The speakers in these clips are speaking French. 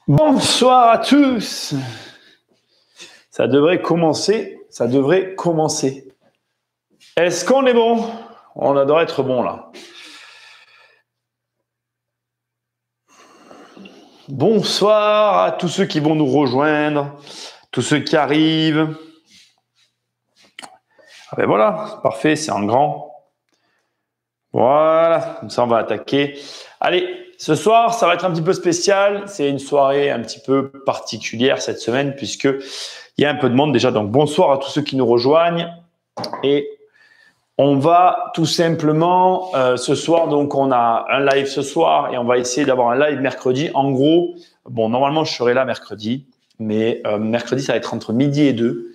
Bonsoir à tous. Ça devrait commencer. Est-ce qu'on est bon? On adore être bon là. Bonsoir à tous ceux qui vont nous rejoindre, tous ceux qui arrivent. Ah ben voilà, parfait, c'est en grand. Voilà, comme ça on va attaquer. Allez, ce soir, ça va être un petit peu spécial. C'est une soirée un petit peu particulière cette semaine puisque il y a un peu de monde déjà. Donc bonsoir à tous ceux qui nous rejoignent. Et on va tout simplement, ce soir, donc on a un live ce soir et on va essayer d'avoir un live mercredi. En gros, bon, normalement je serai là mercredi, mais mercredi ça va être entre midi et 2.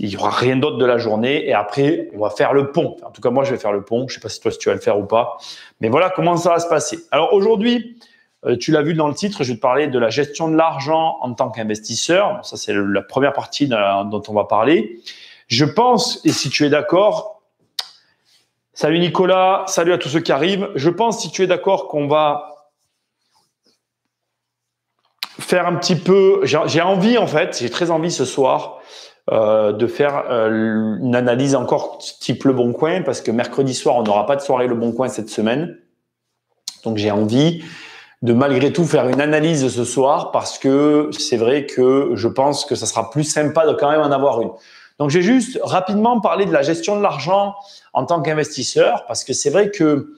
Il n'y aura rien d'autre de la journée et après on va faire le pont. En tout cas moi je vais faire le pont. Je ne sais pas si toi si tu vas le faire ou pas, mais voilà comment ça va se passer. Alors aujourd'hui, tu l'as vu dans le titre, je vais te parler de la gestion de l'argent en tant qu'investisseur. Ça c'est la première partie dont on va parler. Je pense, et si tu es d'accord, salut Nicolas, salut à tous ceux qui arrivent. Je pense, si tu es d'accord, qu'on va faire un petit peu. J'ai envie en fait, j'ai très envie ce soir de faire une analyse encore type Le Bon Coin parce que mercredi soir on n'aura pas de soirée Le Bon Coin cette semaine. Donc j'ai envie de malgré tout faire une analyse ce soir parce que c'est vrai que je pense que ça sera plus sympa de quand même en avoir une. Donc j'ai juste rapidement parlé de la gestion de l'argent en tant qu'investisseur parce que c'est vrai que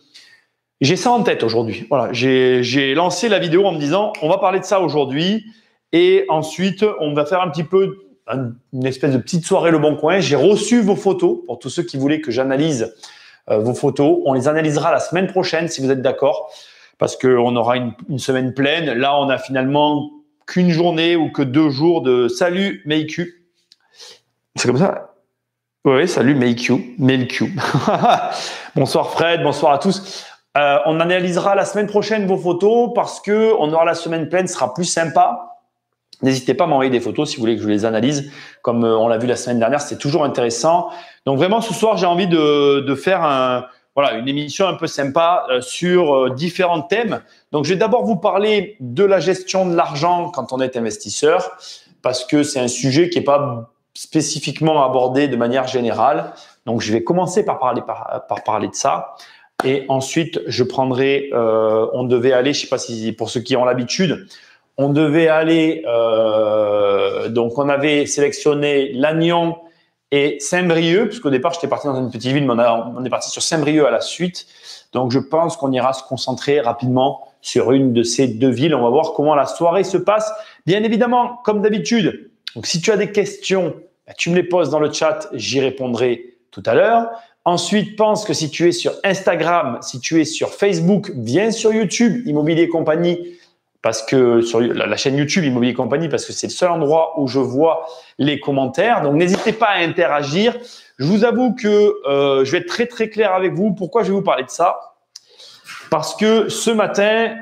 j'ai ça en tête aujourd'hui. Voilà, j'ai lancé la vidéo en me disant on va parler de ça aujourd'hui et ensuite on va faire un petit peu une espèce de petite soirée Le Bon Coin. J'ai reçu vos photos pour tous ceux qui voulaient que j'analyse vos photos. On les analysera la semaine prochaine si vous êtes d'accord parce qu'on aura une semaine pleine. Là, on a finalement qu'une journée ou que 2 jours de salut Meiku. C'est comme ça? Oui, salut Meiku. Bonsoir Fred, bonsoir à tous. On analysera la semaine prochaine vos photos parce que on aura la semaine pleine, ce sera plus sympa. N'hésitez pas à m'envoyer des photos si vous voulez que je les analyse. Comme on l'a vu la semaine dernière, c'est toujours intéressant. Donc vraiment, ce soir, j'ai envie de faire une émission un peu sympa sur différents thèmes. Donc, je vais d'abord vous parler de la gestion de l'argent quand on est investisseur parce que c'est un sujet qui n'est pas spécifiquement abordé de manière générale. Donc, je vais commencer par parler de ça. Et ensuite, je prendrai, on devait aller, je ne sais pas si pour ceux qui ont l'habitude, on devait aller, donc on avait sélectionné Lannion et Saint-Brieuc, puisqu'au départ, j'étais parti dans une petite ville, mais on est parti sur Saint-Brieuc à la suite. Donc, je pense qu'on ira se concentrer rapidement sur une de ces 2 villes. On va voir comment la soirée se passe. Bien évidemment, comme d'habitude, donc si tu as des questions, tu me les poses dans le chat, j'y répondrai tout à l'heure. Ensuite, pense que si tu es sur Instagram, si tu es sur Facebook, viens sur YouTube, Immobilier Compagnie, parce que sur la chaîne YouTube Immobilier Compagnie, parce que c'est le seul endroit où je vois les commentaires. Donc, n'hésitez pas à interagir. Je vous avoue que je vais être très, très clair avec vous. Pourquoi je vais vous parler de ça? Parce que ce matin,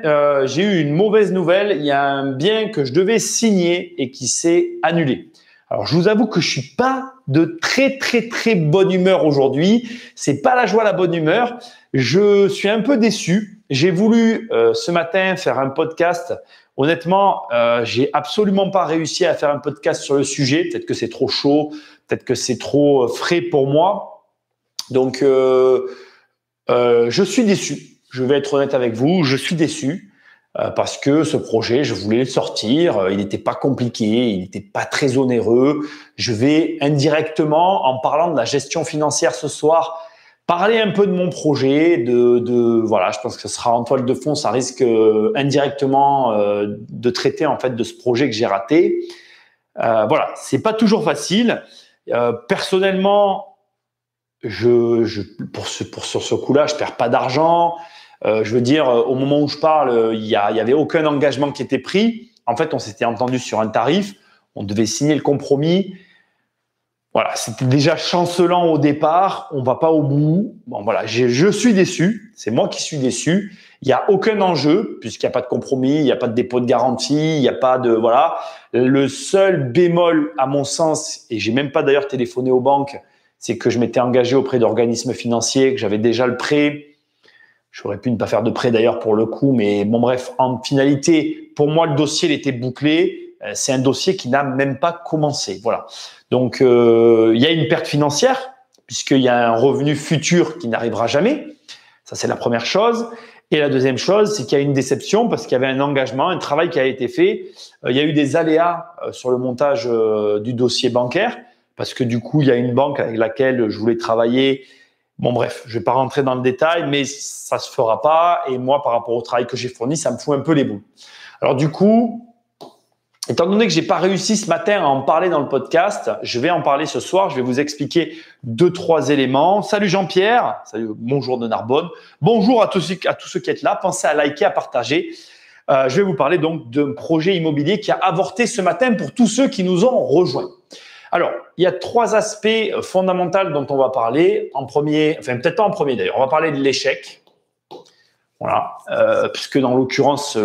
j'ai eu une mauvaise nouvelle. Il y a un bien que je devais signer et qui s'est annulé. Alors, je vous avoue que je suis pas de très, très, très bonne humeur aujourd'hui. C'est pas la joie, la bonne humeur. Je suis un peu déçu. J'ai voulu ce matin faire un podcast. Honnêtement, j'ai absolument pas réussi à faire un podcast sur le sujet. Peut-être que c'est trop chaud, peut-être que c'est trop frais pour moi. Donc, je suis déçu. Je vais être honnête avec vous, je suis déçu parce que ce projet, je voulais le sortir. Il n'était pas compliqué, il n'était pas très onéreux. Je vais indirectement, en parlant de la gestion financière ce soir, parler un peu de mon projet, voilà, je pense que ce sera en toile de fond, ça risque indirectement de traiter en fait de ce projet que j'ai raté. Voilà, c'est pas toujours facile. Personnellement, sur ce coup-là, je perds pas d'argent. Je veux dire, au moment où je parle, il y avait aucun engagement qui était pris. En fait, on s'était entendu sur un tarif, on devait signer le compromis. Voilà, c'était déjà chancelant au départ, on va pas au bout. Bon, voilà, je suis déçu, c'est moi qui suis déçu. Il n'y a aucun enjeu, puisqu'il n'y a pas de compromis, il n'y a pas de dépôt de garantie, il n'y a pas de… Voilà. Le seul bémol, à mon sens, et j'ai même pas d'ailleurs téléphoné aux banques, c'est que je m'étais engagé auprès d'organismes financiers, que j'avais déjà le prêt. J'aurais pu ne pas faire de prêt d'ailleurs pour le coup, mais bon bref, en finalité, pour moi, le dossier il était bouclé. C'est un dossier qui n'a même pas commencé. Voilà. Donc, il y a une perte financière puisqu'il y a un revenu futur qui n'arrivera jamais. Ça, c'est la première chose. Et la deuxième chose, c'est qu'il y a une déception parce qu'il y avait un engagement, un travail qui a été fait. Il y a eu des aléas sur le montage du dossier bancaire parce que du coup, il y a une banque avec laquelle je voulais travailler. Bon, bref, je vais pas rentrer dans le détail, mais ça se fera pas. Et moi, par rapport au travail que j'ai fourni, ça me fout un peu les boules. Alors du coup, étant donné que j'ai pas réussi ce matin à en parler dans le podcast, je vais en parler ce soir. Je vais vous expliquer 2-3 éléments. Salut Jean-Pierre. Salut, bonjour de Narbonne. Bonjour à tous ceux qui êtes là. Pensez à liker, à partager. Je vais vous parler donc d'un projet immobilier qui a avorté ce matin pour tous ceux qui nous ont rejoints. Alors, il y a 3 aspects fondamentaux dont on va parler. En premier, enfin peut-être pas en premier d'ailleurs, on va parler de l'échec. Voilà, puisque dans l'occurrence,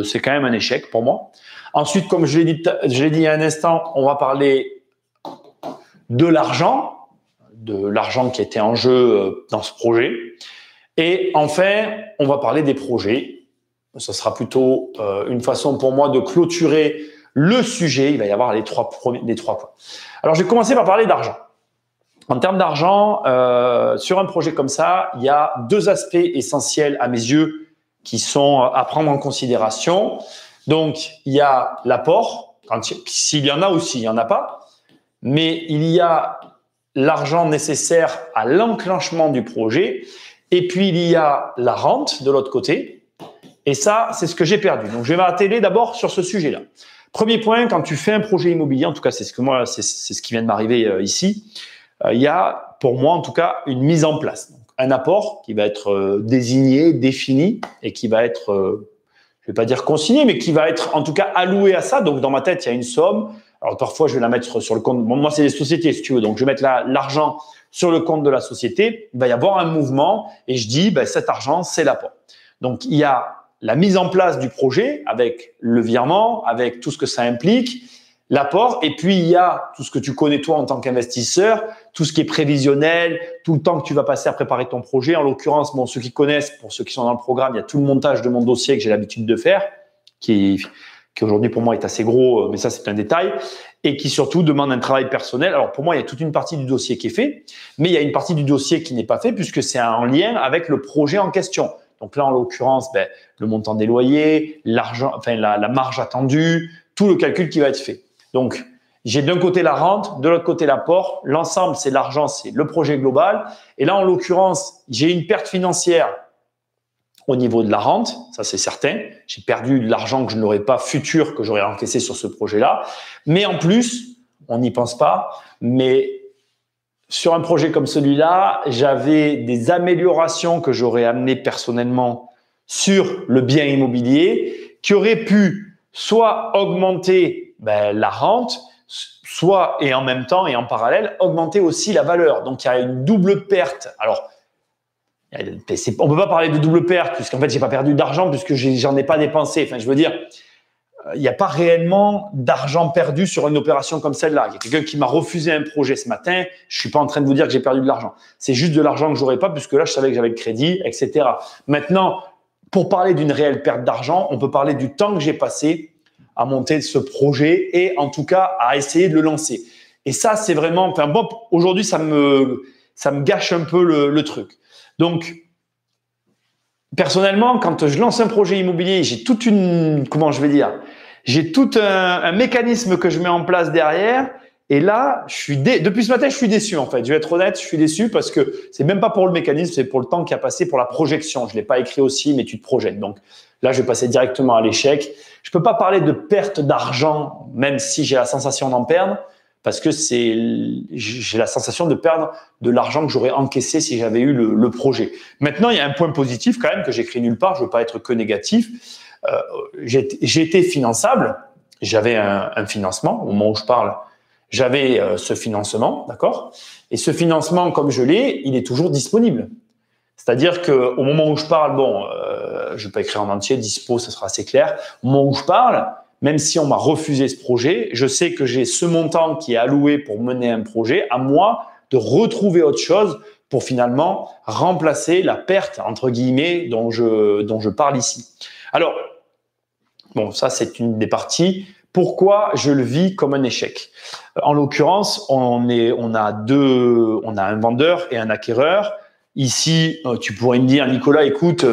c'est quand même un échec pour moi. Ensuite, comme je l'ai dit il y a un instant, on va parler de l'argent qui était en jeu dans ce projet. Et enfin, on va parler des projets. Ce sera plutôt une façon pour moi de clôturer le sujet. Il va y avoir les trois points. Alors, je vais commencer par parler d'argent. En termes d'argent, sur un projet comme ça, il y a 2 aspects essentiels à mes yeux qui sont à prendre en considération. Donc, il y a l'apport, s'il y en a ou s'il n'y en a pas, mais il y a l'argent nécessaire à l'enclenchement du projet, et puis il y a la rente de l'autre côté, et ça, c'est ce que j'ai perdu. Donc, je vais m'atteler d'abord sur ce sujet-là. Premier point, quand tu fais un projet immobilier, en tout cas, c'est ce qui vient de m'arriver ici, il y a, pour moi en tout cas, une mise en place. Donc, un apport qui va être désigné, défini, et qui va être... je vais pas dire consigné, mais qui va être en tout cas alloué à ça. Donc, dans ma tête, il y a une somme. Alors, parfois, je vais la mettre sur le compte. Bon, moi, c'est des sociétés, si tu veux. Donc, je vais mettre l'argent sur le compte de la société. Il va y avoir un mouvement et je dis, cet argent, c'est l'apport. Donc, il y a la mise en place du projet avec le virement, avec tout ce que ça implique, l'apport. Et puis, il y a tout ce que tu connais toi en tant qu'investisseur, tout ce qui est prévisionnel, tout le temps que tu vas passer à préparer ton projet. En l'occurrence, bon, ceux qui connaissent, pour ceux qui sont dans le programme, il y a tout le montage de mon dossier que j'ai l'habitude de faire, qui aujourd'hui pour moi est assez gros, mais ça c'est un détail, et qui surtout demande un travail personnel. Alors pour moi, il y a toute une partie du dossier qui est fait, mais il y a une partie du dossier qui n'est pas fait puisque c'est en lien avec le projet en question. Donc là, en l'occurrence, le montant des loyers, l'argent, enfin la marge attendue, tout le calcul qui va être fait. Donc, j'ai d'un côté la rente, de l'autre côté l'apport. L'ensemble, c'est l'argent, c'est le projet global. Et là, en l'occurrence, j'ai une perte financière au niveau de la rente, ça c'est certain. J'ai perdu de l'argent que je n'aurais pas futur, que j'aurais encaissé sur ce projet-là. Mais en plus, on n'y pense pas, mais sur un projet comme celui-là, j'avais des améliorations que j'aurais amenées personnellement sur le bien immobilier qui auraient pu soit augmenter la rente, soit et en même temps et en parallèle augmenter aussi la valeur. Donc il y a une double perte. Alors on peut pas parler de double perte puisqu'en fait j'ai pas perdu d'argent puisque j'en ai pas dépensé. Enfin je veux dire, il n'y a pas réellement d'argent perdu sur une opération comme celle-là. Il y a quelqu'un qui m'a refusé un projet ce matin. Je suis pas en train de vous dire que j'ai perdu de l'argent. C'est juste de l'argent que j'aurais pas puisque là je savais que j'avais le crédit, etc. Maintenant, pour parler d'une réelle perte d'argent, on peut parler du temps que j'ai passé à monter ce projet et en tout cas à essayer de le lancer. Et ça, c'est vraiment, enfin bon, aujourd'hui, ça me gâche un peu le truc. Donc, personnellement, quand je lance un projet immobilier, j'ai toute une, comment je vais dire, j'ai tout un mécanisme que je mets en place derrière. Et là, depuis ce matin, je suis déçu en fait. Je vais être honnête, je suis déçu parce que c'est même pas pour le mécanisme, c'est pour le temps qui a passé pour la projection. Je l'ai pas écrit aussi, mais tu te projettes. Donc là, je vais passer directement à l'échec. Je peux pas parler de perte d'argent, même si j'ai la sensation d'en perdre, parce que j'ai la sensation de perdre de l'argent que j'aurais encaissé si j'avais eu le projet. Maintenant, il y a un point positif quand même que j'écris nulle part. Je veux pas être que négatif. J'ai été finançable. J'avais un financement au moment où je parle. J'avais ce financement, d'accord? Et ce financement, comme je l'ai, il est toujours disponible. C'est-à-dire qu'au moment où je parle, je ne vais pas écrire en entier, dispo, ça sera assez clair. Au moment où je parle, même si on m'a refusé ce projet, je sais que j'ai ce montant qui est alloué pour mener un projet, à moi de retrouver autre chose pour finalement remplacer la perte, entre guillemets, dont je parle ici. Alors, bon, ça, c'est une des parties. Pourquoi je le vis comme un échec? En l'occurrence, on a un vendeur et un acquéreur. Ici, tu pourrais me dire, Nicolas, écoute,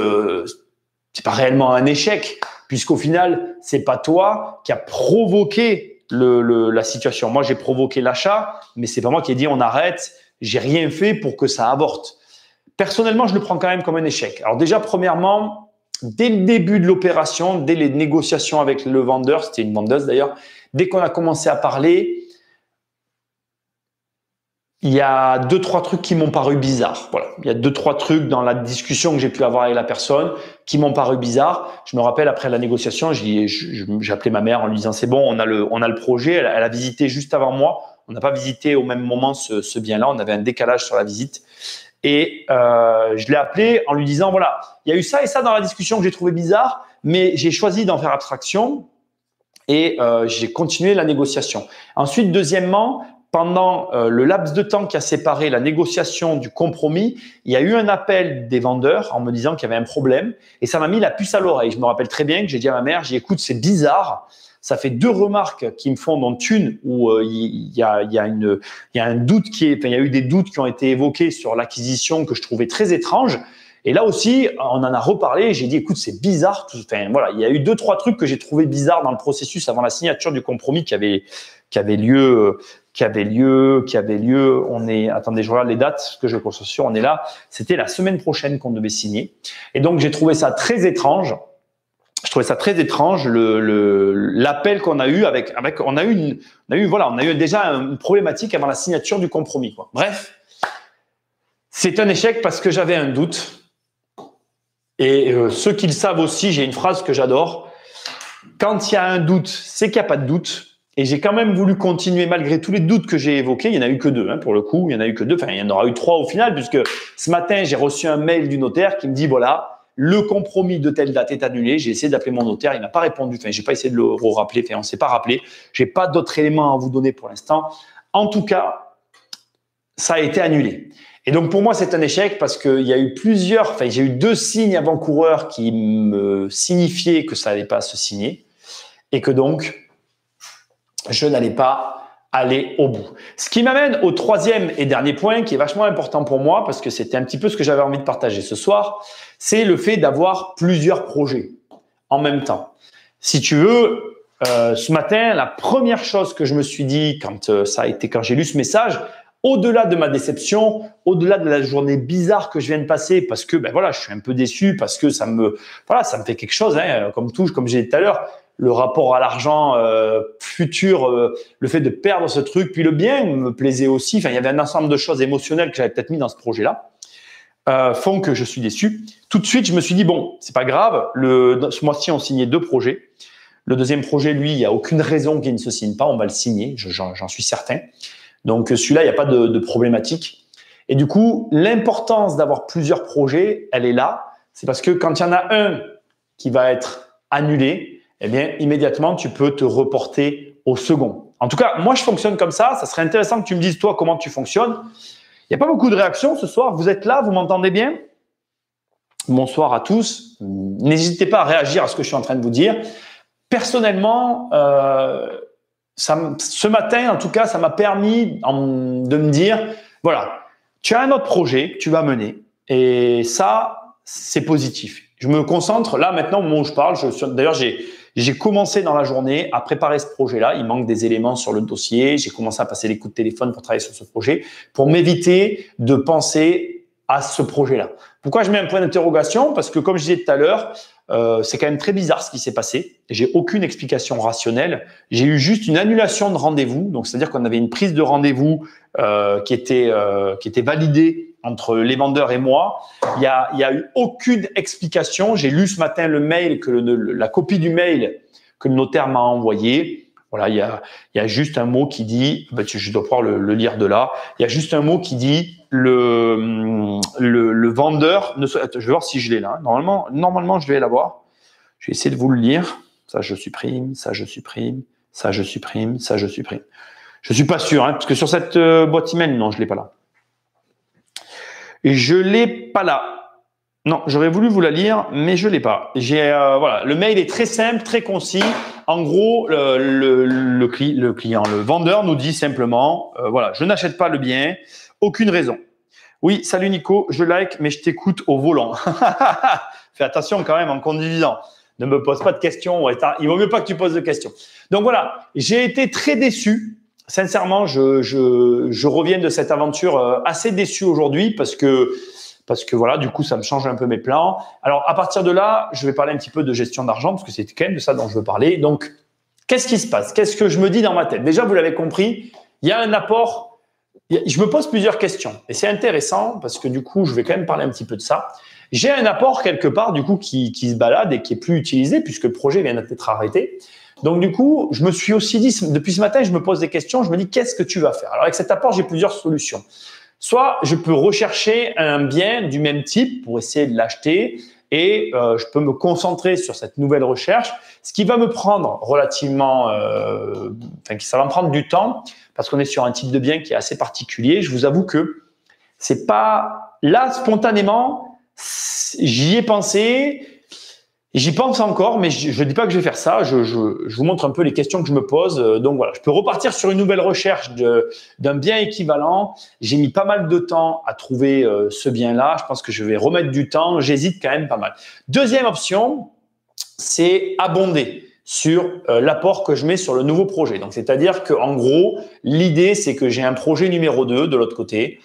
c'est pas réellement un échec, puisqu'au final, c'est pas toi qui a provoqué la situation. Moi, j'ai provoqué l'achat, mais c'est pas moi qui ai dit on arrête. J'ai rien fait pour que ça avorte. Personnellement, je le prends quand même comme un échec. Alors déjà, premièrement, dès le début de l'opération, dès les négociations avec le vendeur, c'était une vendeuse d'ailleurs, dès qu'on a commencé à parler, il y a 2-3 trucs qui m'ont paru bizarres. Voilà, il y a 2-3 trucs dans la discussion que j'ai pu avoir avec la personne qui m'ont paru bizarres. Je me rappelle après la négociation, j'ai appelé ma mère en lui disant c'est bon, on a le projet. Elle a visité juste avant moi. On n'a pas visité au même moment ce bien-là. On avait un décalage sur la visite. Et je l'ai appelé en lui disant voilà, il y a eu ça et ça dans la discussion que j'ai trouvé bizarre, mais j'ai choisi d'en faire abstraction et j'ai continué la négociation. Ensuite, deuxièmement, pendant le laps de temps qui a séparé la négociation du compromis, il y a eu un appel des vendeurs en me disant qu'il y avait un problème et ça m'a mis la puce à l'oreille. Je me rappelle très bien que j'ai dit à ma mère, j'ai dit, écoute, c'est bizarre. Ça fait 2 remarques qui me font, dont une où il y a un doute il y a eu des doutes qui ont été évoqués sur l'acquisition que je trouvais très étrange. Et là aussi, on en a reparlé. J'ai dit, écoute, c'est bizarre. Enfin, voilà, il y a eu 2-3 trucs que j'ai trouvé bizarres dans le processus avant la signature du compromis qui avait lieu. Attendez, je regarde les dates, parce que je suis sûr, on est là. C'était la semaine prochaine qu'on devait signer. Et donc, j'ai trouvé ça très étrange. Je trouvais ça très étrange l'appel qu'on a eu on a eu déjà une problématique avant la signature du compromis, quoi. Bref, c'est un échec parce que j'avais un doute. Et ceux qui le savent aussi, j'ai une phrase que j'adore. Quand il y a un doute, c'est qu'il n'y a pas de doute. Et j'ai quand même voulu continuer malgré tous les doutes que j'ai évoqués. Il n'y en a eu que 2, hein, pour le coup. Il y en a eu que 2. Enfin, il y en aura eu 3 au final, puisque ce matin, j'ai reçu un mail du notaire qui me dit, voilà, le compromis de telle date est annulé. J'ai essayé d'appeler mon notaire. Il n'a pas répondu. Enfin, j'ai pas essayé de le rappeler. Enfin, on ne s'est pas rappelé. J'ai pas d'autres éléments à vous donner pour l'instant. En tout cas, ça a été annulé. Et donc, pour moi, c'est un échec parce qu'il y a eu j'ai eu 2 signes avant-coureurs qui me signifiaient que ça n'allait pas se signer et que donc, je n'allais pas aller au bout. Ce qui m'amène au 3e et dernier point qui est vachement important pour moi parce que c'était un petit peu ce que j'avais envie de partager ce soir, c'est le fait d'avoir plusieurs projets en même temps. Si tu veux, ce matin, la première chose que je me suis dit quand j'ai lu ce message, au-delà de ma déception, au-delà de la journée bizarre que je viens de passer, parce que je suis un peu déçu, parce que ça me fait quelque chose, hein, comme j'ai dit tout à l'heure, le rapport à l'argent futur, le fait de perdre ce truc, puis le bien me plaisait aussi. Enfin, il y avait un ensemble de choses émotionnelles que j'avais peut-être mis dans ce projet-là, font que je suis déçu. Tout de suite, je me suis dit bon, c'est pas grave. Ce mois-ci, on signait 2 projets. Le deuxième projet, lui, il y a aucune raison qu'il ne se signe pas. On va le signer, j'en suis certain. Donc celui-là, il n'y a pas de problématique. Et du coup, l'importance d'avoir plusieurs projets, elle est là. C'est parce que quand il y en a un qui va être annulé, eh bien, immédiatement, tu peux te reporter au second. En tout cas, moi, je fonctionne comme ça. Ça serait intéressant que tu me dises, toi, comment tu fonctionnes. Il n'y a pas beaucoup de réactions ce soir. Vous êtes là, vous m'entendez bien? Bonsoir à tous. N'hésitez pas à réagir à ce que je suis en train de vous dire. Personnellement, ce matin, en tout cas, ça m'a permis de me dire, voilà, tu as un autre projet que tu vas mener et ça, c'est positif. Je me concentre là maintenant au moment où je parle. D'ailleurs, j'ai commencé dans la journée à préparer ce projet-là. Il manque des éléments sur le dossier. J'ai commencé à passer les coups de téléphone pour travailler sur ce projet, pour m'éviter de penser à ce projet-là. Pourquoi je mets un point d'interrogation? Parce que comme je disais tout à l'heure, c'est quand même très bizarre ce qui s'est passé. J'ai aucune explication rationnelle. J'ai eu juste une annulation de rendez-vous. Donc, c'est-à-dire qu'on avait une prise de rendez-vous qui était validée entre les vendeurs et moi. Il y a eu aucune explication. J'ai lu ce matin le mail la copie du mail que le notaire m'a envoyé. Voilà, il y a juste un mot qui dit, je dois pouvoir le lire de là. Il y a juste un mot qui dit le vendeur. Je vais voir si je l'ai là. Normalement, je vais l'avoir. Je vais essayer de vous le lire. Ça, je supprime. Ça, je supprime. Ça, je supprime. Ça, je supprime. Je suis pas sûr, hein, parce que sur cette boîte email, non, je l'ai pas là. Je l'ai pas là. Non, j'aurais voulu vous la lire, mais je l'ai pas. Voilà, le mail est très simple, très concis. En gros, le client, le vendeur nous dit simplement, voilà, je n'achète pas le bien, aucune raison. Oui, salut Nico, je like, mais je t'écoute au volant. Fais attention quand même en conduisant. Ne me pose pas de questions. Il vaut mieux pas que tu poses de questions. Donc voilà, j'ai été très déçu. Sincèrement, je reviens de cette aventure assez déçu aujourd'hui parce que voilà, du coup, ça me change un peu mes plans. Alors, à partir de là, je vais parler un petit peu de gestion d'argent parce que c'est quand même de ça dont je veux parler. Donc, qu'est-ce qui se passe? Qu'est-ce que je me dis dans ma tête? Déjà, vous l'avez compris, il y a un apport. Je me pose plusieurs questions et c'est intéressant parce que du coup, je vais quand même parler un petit peu de ça. J'ai un apport quelque part du coup qui se balade et qui est plus utilisé puisque le projet vient d'être arrêté. Donc du coup, je me suis aussi dit, depuis ce matin, je me pose des questions. Je me dis, qu'est-ce que tu vas faire? Alors avec cet apport, j'ai plusieurs solutions. Soit je peux rechercher un bien du même type pour essayer de l'acheter et je peux me concentrer sur cette nouvelle recherche, ce qui va me prendre relativement, ça va me prendre du temps parce qu'on est sur un type de bien qui est assez particulier. Je vous avoue que c'est pas là spontanément, j'y ai pensé. J'y pense encore, mais je ne dis pas que je vais faire ça. Je vous montre un peu les questions que je me pose. Donc voilà, je peux repartir sur une nouvelle recherche d'un bien équivalent. J'ai mis pas mal de temps à trouver ce bien-là. Je pense que je vais remettre du temps. J'hésite quand même pas mal. Deuxième option, c'est abonder sur l'apport que je mets sur le nouveau projet. Donc c'est-à-dire que en gros, l'idée c'est que j'ai un projet numéro 2 de l'autre côté.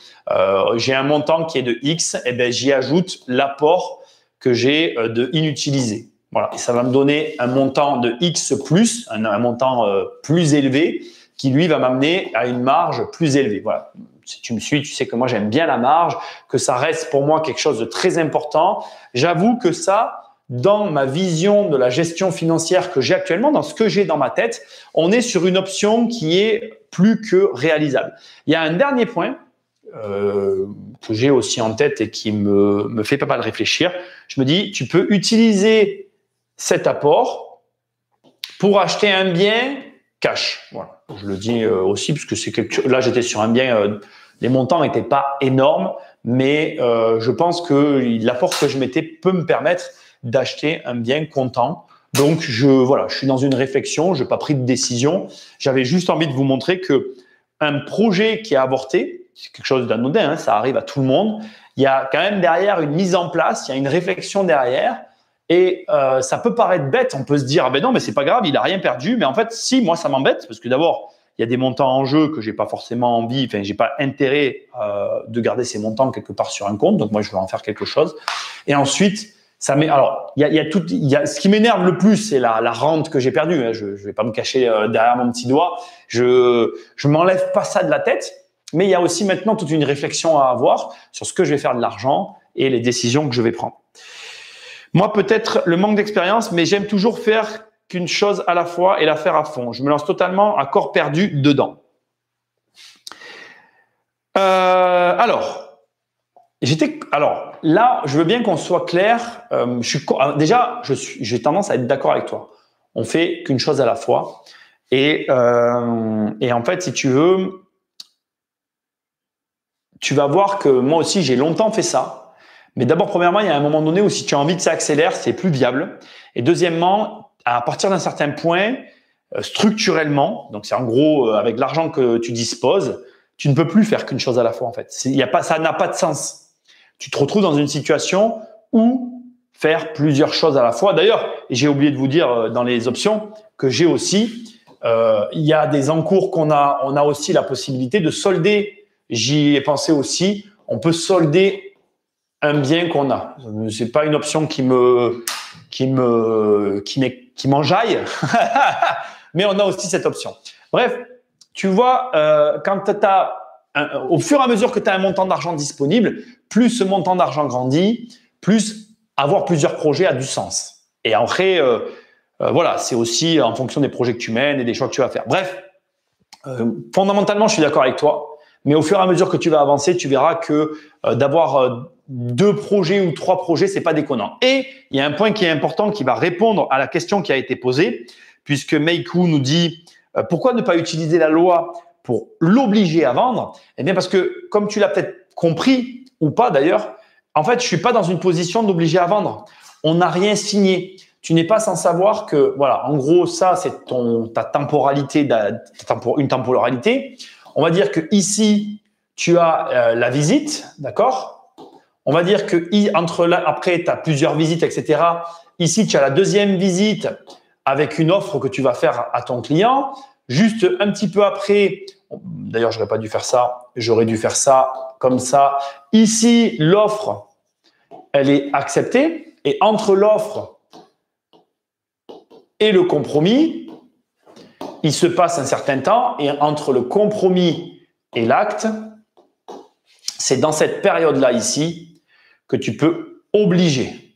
J'ai un montant qui est de X. Et ben j'y ajoute l'apport que j'ai de inutilisé. Voilà. Et ça va me donner un montant de X plus, un montant plus élevé, qui lui va m'amener à une marge plus élevée. Voilà. Si tu me suis, tu sais que moi j'aime bien la marge, que ça reste pour moi quelque chose de très important. J'avoue que ça, dans ma vision de la gestion financière que j'ai actuellement, dans ce que j'ai dans ma tête, on est sur une option qui est plus que réalisable. Il y a un dernier point que j'ai aussi en tête et qui me fait pas mal réfléchir. Je me dis, tu peux utiliser cet apport pour acheter un bien cash. Voilà. Je le dis aussi parce que c'est quelque chose. Là, j'étais sur un bien, les montants n'étaient pas énormes, mais je pense que l'apport que je mettais peut me permettre d'acheter un bien comptant. Donc, je suis dans une réflexion, je n'ai pas pris de décision. J'avais juste envie de vous montrer que un projet qui a avorté, c'est quelque chose d'anodin, ça arrive à tout le monde. Il y a quand même derrière une mise en place, il y a une réflexion derrière. Et ça peut paraître bête, on peut se dire, ah ben non, mais c'est pas grave, il a rien perdu. Mais en fait, si, moi, ça m'embête parce que d'abord, il y a des montants en jeu que j'ai pas forcément envie, j'ai pas intérêt de garder ces montants quelque part sur un compte. Donc moi, je veux en faire quelque chose. Et ensuite, alors, ce qui m'énerve le plus, c'est la rente que j'ai perdue. Je vais pas me cacher derrière mon petit doigt. Je m'enlève pas ça de la tête. Mais il y a aussi maintenant toute une réflexion à avoir sur ce que je vais faire de l'argent et les décisions que je vais prendre. Moi, peut-être le manque d'expérience, mais j'aime toujours faire qu'une chose à la fois et la faire à fond. Je me lance totalement à corps perdu dedans. Alors là, je veux bien qu'on soit clair. J'ai tendance à être d'accord avec toi. On fait qu'une chose à la fois. Et en fait, si tu veux, tu vas voir que moi aussi, j'ai longtemps fait ça. Mais d'abord, premièrement, il y a un moment donné où si tu as envie que ça accélère, c'est plus viable. Et deuxièmement, à partir d'un certain point, structurellement, donc c'est en gros avec l'argent que tu disposes, tu ne peux plus faire qu'une chose à la fois en fait. Ça n'a pas de sens. Tu te retrouves dans une situation où faire plusieurs choses à la fois. D'ailleurs, j'ai oublié de vous dire dans les options que j'ai aussi, il y a des encours on a aussi la possibilité de solder. J'y ai pensé aussi. On peut solder un bien qu'on a. C'est pas une option qui m'enjaille, mais on a aussi cette option. Bref, tu vois, au fur et à mesure que tu as un montant d'argent disponible, plus ce montant d'argent grandit, plus avoir plusieurs projets a du sens. Et après, voilà, c'est aussi en fonction des projets que tu mènes et des choix que tu vas faire. Bref, fondamentalement, je suis d'accord avec toi. Mais au fur et à mesure que tu vas avancer, tu verras que d'avoir 2 projets ou 3 projets, c'est pas déconnant. Et il y a un point qui est important qui va répondre à la question qui a été posée, puisque Meiku nous dit pourquoi ne pas utiliser la loi pour l'obliger à vendre? Eh bien, parce que comme tu l'as peut-être compris, ou pas d'ailleurs, en fait, je suis pas dans une position d'obliger à vendre. On n'a rien signé. Tu n'es pas sans savoir que, voilà, en gros, ça, c'est ta temporalité, une temporalité. On va dire que ici, tu as la visite, d'accord? On va dire que après, tu as plusieurs visites, etc. Ici, tu as la deuxième visite avec une offre que tu vas faire à ton client. Juste un petit peu après, d'ailleurs, j'aurais pas dû faire ça. J'aurais dû faire ça comme ça. Ici, l'offre, elle est acceptée. Et entre l'offre et le compromis, il se passe un certain temps. Et entre le compromis et l'acte, c'est dans cette période-là ici que tu peux obliger,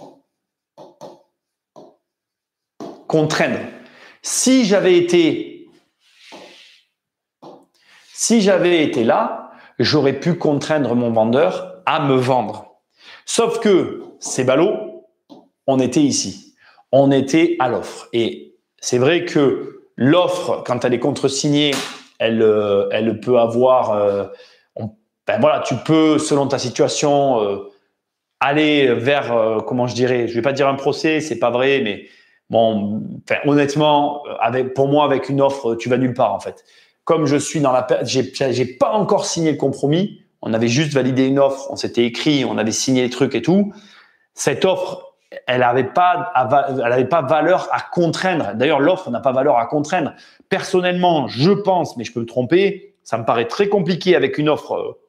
contraindre. Si j'avais été là, j'aurais pu contraindre mon vendeur à me vendre. Sauf que c'est ballot, on était ici. On était à l'offre. Et c'est vrai que l'offre, quand elle est contresignée, elle peut avoir… voilà, tu peux, selon ta situation, aller vers, comment je dirais, je vais pas dire un procès, c'est pas vrai, mais bon, honnêtement, pour moi, avec une offre, tu vas nulle part en fait. Comme je suis dans j'ai pas encore signé le compromis. On avait juste validé une offre, on s'était écrit, on avait signé les trucs et tout. Cette offre, elle n'avait pas valeur à contraindre. D'ailleurs, l'offre n'a pas valeur à contraindre. Personnellement, je pense, mais je peux me tromper, ça me paraît très compliqué avec une offre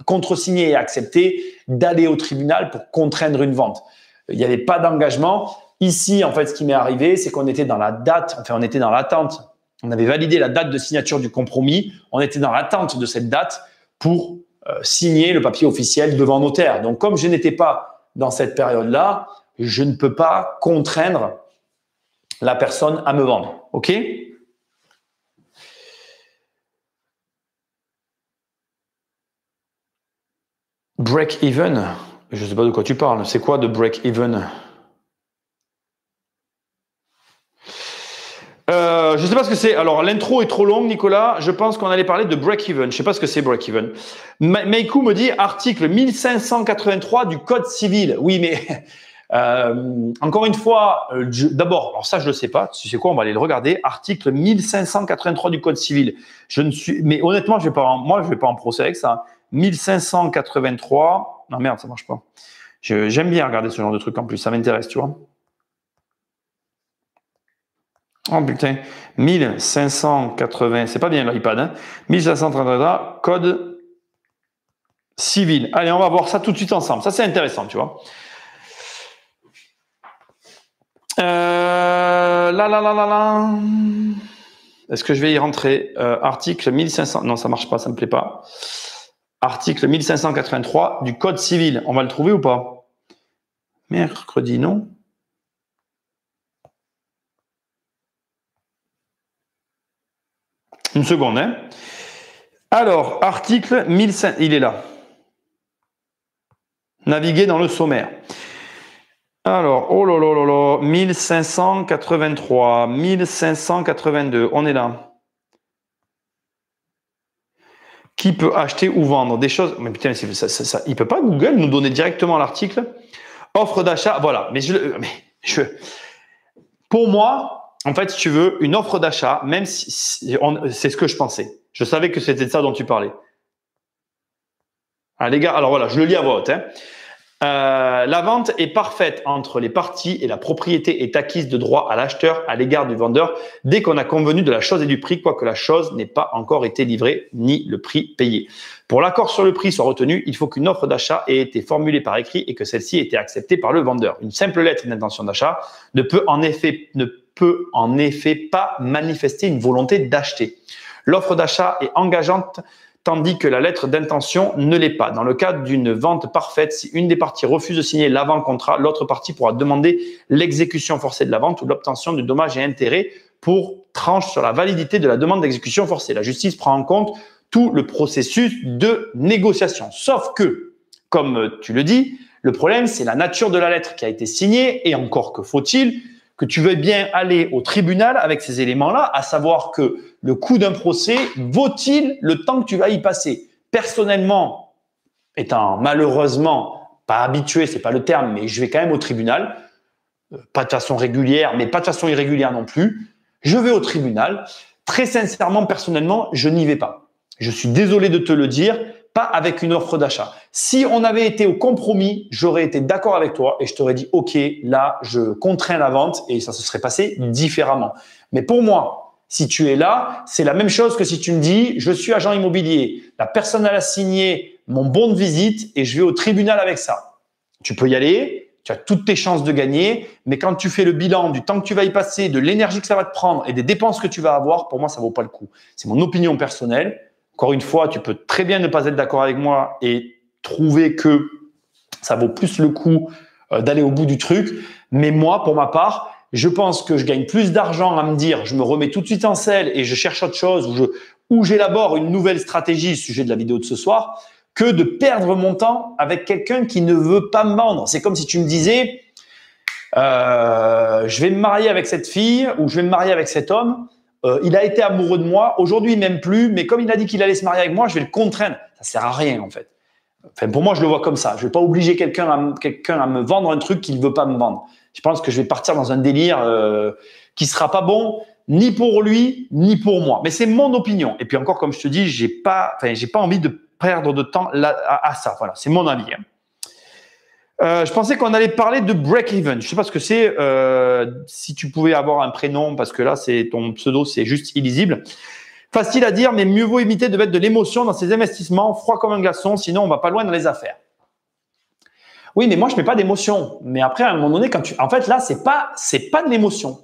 contresignée et acceptée d'aller au tribunal pour contraindre une vente. Il n'y avait pas d'engagement. Ici, en fait, ce qui m'est arrivé, c'est qu'on était dans la date, enfin, on était dans l'attente. On avait validé la date de signature du compromis. On était dans l'attente de cette date pour signer le papier officiel devant notaire. Donc, comme je n'étais pas dans cette période-là, je ne peux pas contraindre la personne à me vendre. OK ? Break-even, je ne sais pas de quoi tu parles. C'est quoi de break-even ? Je ne sais pas ce que c'est. Alors, l'intro est trop longue, Nicolas. Je pense qu'on allait parler de break-even. Je ne sais pas ce que c'est break-even. Meikou me dit article 1583 du Code civil. Oui, mais encore une fois, d'abord, alors ça, je ne le sais pas. Tu sais quoi, on va aller le regarder. Article 1583 du Code civil. Mais honnêtement, je ne vais pas en procès avec ça. 1583. Non, merde, ça ne marche pas. J'aime bien regarder ce genre de truc en plus. Ça m'intéresse, tu vois. Oh putain, 1580, c'est pas bien l'iPad, hein. 1533, code civil. Allez, on va voir ça tout de suite ensemble. Ça, c'est intéressant, tu vois. Est-ce que je vais y rentrer? Article 1500, non, ça marche pas, ça me plaît pas. Article 1583 du code civil. On va le trouver ou pas? Mercredi, non? Une seconde, hein. Alors, article 1500, il est là. Naviguer dans le sommaire. Alors, oh là là là là, 1583, 1582, on est là. Qui peut acheter ou vendre des choses? Mais putain, il peut pas Google nous donner directement l'article. Offre d'achat, voilà. Pour moi, en fait, si tu veux, une offre d'achat, même si c'est ce que je pensais. Je savais que c'était de ça dont tu parlais. Ah, les gars, alors voilà, je le lis à voix haute. Hein. La vente est parfaite entre les parties et la propriété est acquise de droit à l'acheteur à l'égard du vendeur dès qu'on a convenu de la chose et du prix, quoique la chose n'ait pas encore été livrée ni le prix payé. Pour l'accord sur le prix soit retenu, il faut qu'une offre d'achat ait été formulée par écrit et que celle-ci ait été acceptée par le vendeur. Une simple lettre d'intention d'achat ne peut en effet pas manifester une volonté d'acheter. L'offre d'achat est engageante tandis que la lettre d'intention ne l'est pas. Dans le cas d'une vente parfaite, si une des parties refuse de signer l'avant-contrat, l'autre partie pourra demander l'exécution forcée de la vente ou l'obtention de dommages et intérêts pour tranche sur la validité de la demande d'exécution forcée. La justice prend en compte tout le processus de négociation. Sauf que, comme tu le dis, le problème, c'est la nature de la lettre qui a été signée et encore que faut-il que tu veuilles bien aller au tribunal avec ces éléments-là, à savoir que le coût d'un procès vaut-il le temps que tu vas y passer? Personnellement, étant malheureusement pas habitué, c'est pas le terme, mais je vais quand même au tribunal, pas de façon régulière, mais pas de façon irrégulière non plus. Je vais au tribunal. Très sincèrement, personnellement, je n'y vais pas. Je suis désolé de te le dire, pas avec une offre d'achat. Si on avait été au compromis, j'aurais été d'accord avec toi et je t'aurais dit, OK, là, je contrains la vente et ça se serait passé différemment. Mais pour moi, si tu es là, c'est la même chose que si tu me dis, je suis agent immobilier. La personne, elle a signé mon bon de visite et je vais au tribunal avec ça. Tu peux y aller, tu as toutes tes chances de gagner, mais quand tu fais le bilan du temps que tu vas y passer, de l'énergie que ça va te prendre et des dépenses que tu vas avoir, pour moi, ça vaut pas le coup. C'est mon opinion personnelle. Encore une fois, tu peux très bien ne pas être d'accord avec moi et trouver que ça vaut plus le coup d'aller au bout du truc. Mais moi, pour ma part, je pense que je gagne plus d'argent à me dire je me remets tout de suite en selle et je cherche autre chose ou j'élabore une nouvelle stratégie, sujet de la vidéo de ce soir, que de perdre mon temps avec quelqu'un qui ne veut pas me vendre. C'est comme si tu me disais je vais me marier avec cette fille ou je vais me marier avec cet homme. Il a été amoureux de moi. Aujourd'hui, il m'aime plus, mais comme il a dit qu'il allait se marier avec moi, je vais le contraindre. Ça sert à rien, en fait. Enfin, pour moi, je le vois comme ça. Je vais pas obliger quelqu'un à me vendre un truc qu'il veut pas me vendre. Je pense que je vais partir dans un délire qui sera pas bon ni pour lui ni pour moi. Mais c'est mon opinion. Et puis encore, comme je te dis, j'ai pas envie de perdre de temps là, à ça. Voilà, c'est mon avis. Je pensais qu'on allait parler de break-even. Je sais pas ce que c'est. Si tu pouvais avoir un prénom, parce que là, c'est ton pseudo, c'est juste illisible. Facile à dire, mais mieux vaut éviter de mettre de l'émotion dans ses investissements, froid comme un glaçon, sinon on va pas loin dans les affaires. Oui, mais moi je mets pas d'émotion. Mais après, à un moment donné, en fait, là, c'est pas de l'émotion,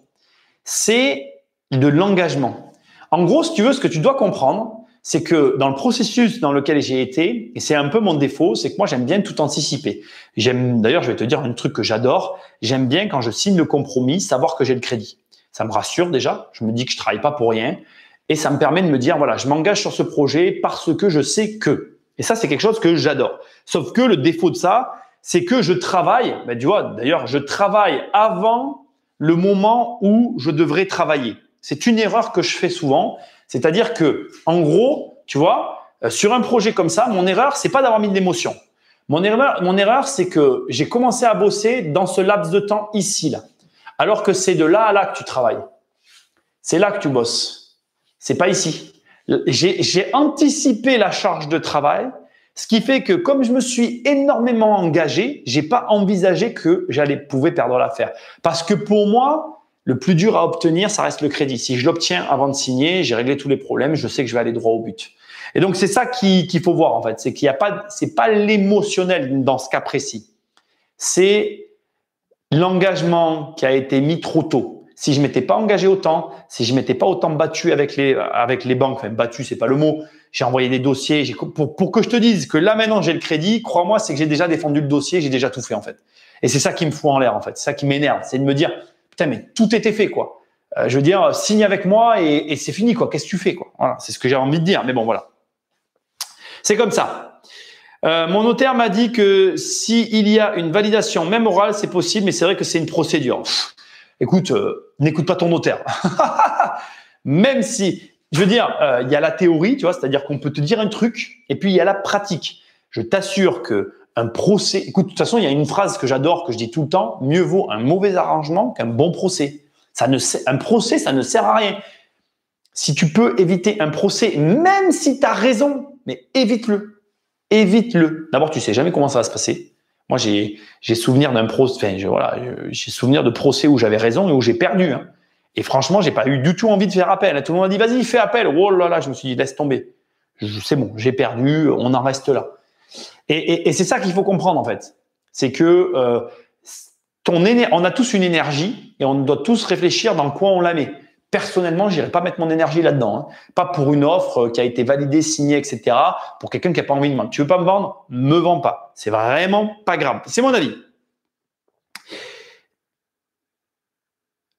c'est de l'engagement. En gros, si tu veux, ce que tu dois comprendre, c'est que dans le processus dans lequel j'ai été, et c'est un peu mon défaut, c'est que moi j'aime bien tout anticiper. D'ailleurs, je vais te dire un truc que j'adore. J'aime bien quand je signe le compromis, savoir que j'ai le crédit. Ça me rassure déjà. Je me dis que je travaille pas pour rien. Et ça me permet de me dire, voilà, je m'engage sur ce projet parce que je sais que. Et ça, c'est quelque chose que j'adore. Sauf que le défaut de ça, c'est que je travaille, ben, tu vois, d'ailleurs, je travaille avant le moment où je devrais travailler. C'est une erreur que je fais souvent. C'est-à-dire que, en gros, tu vois, sur un projet comme ça, mon erreur, c'est pas d'avoir mis de l'émotion. Mon erreur, c'est que j'ai commencé à bosser dans ce laps de temps ici, là. Alors que c'est de là à là que tu travailles. C'est là que tu bosses. C'est pas ici. J'ai anticipé la charge de travail, ce qui fait que comme je me suis énormément engagé, j'ai pas envisagé que pouvais perdre l'affaire. Parce que pour moi, le plus dur à obtenir, ça reste le crédit. Si je l'obtiens avant de signer, j'ai réglé tous les problèmes, je sais que je vais aller droit au but. Et donc c'est ça qu'il faut voir en fait, c'est qu'il y a pas, c'est pas l'émotionnel dans ce cas précis, c'est l'engagement qui a été mis trop tôt. Si je m'étais pas engagé autant, si je m'étais pas autant battu avec les banques, enfin battu c'est pas le mot, j'ai envoyé des dossiers, pour que je te dise que là maintenant j'ai le crédit, crois-moi, c'est que j'ai déjà défendu le dossier, j'ai déjà tout fait en fait. Et c'est ça qui me fout en l'air en fait, c'est ça qui m'énerve, c'est de me dire putain mais tout était fait quoi. Je veux dire signe avec moi et c'est fini quoi. Qu'est-ce que tu fais quoi. Voilà, c'est ce que j'ai envie de dire. Mais bon voilà, c'est comme ça. Mon notaire m'a dit que s'il y a une validation même orale, c'est possible, mais c'est vrai que c'est une procédure. Écoute, n'écoute pas ton notaire. Même si, je veux dire, il y a la théorie, tu vois, c'est-à-dire qu'on peut te dire un truc, et puis il y a la pratique. Je t'assure que un procès, écoute, de toute façon, il y a une phrase que j'adore, que je dis tout le temps, mieux vaut un mauvais arrangement qu'un bon procès. Un procès, ça ne sert à rien. Si tu peux éviter un procès, même si tu as raison, mais évite-le. Évite-le. D'abord, tu sais jamais comment ça va se passer. Moi, j'ai souvenir d'un procès, j'ai souvenir de procès où j'avais raison et où j'ai perdu. Hein. Et franchement, j'ai pas eu du tout envie de faire appel. Tout le monde a dit, vas-y, fais appel. Oh là là, je me suis dit, laisse tomber. C'est bon, j'ai perdu, on en reste là. Et c'est ça qu'il faut comprendre, en fait. C'est que on a tous une énergie et on doit tous réfléchir dans quoi on la met. Personnellement, je n'irai pas mettre mon énergie là-dedans. Hein. Pas pour une offre qui a été validée, signée, etc. Pour quelqu'un qui n'a pas envie de me vendre. Tu veux pas me vendre? Me vends pas. C'est vraiment pas grave. C'est mon avis.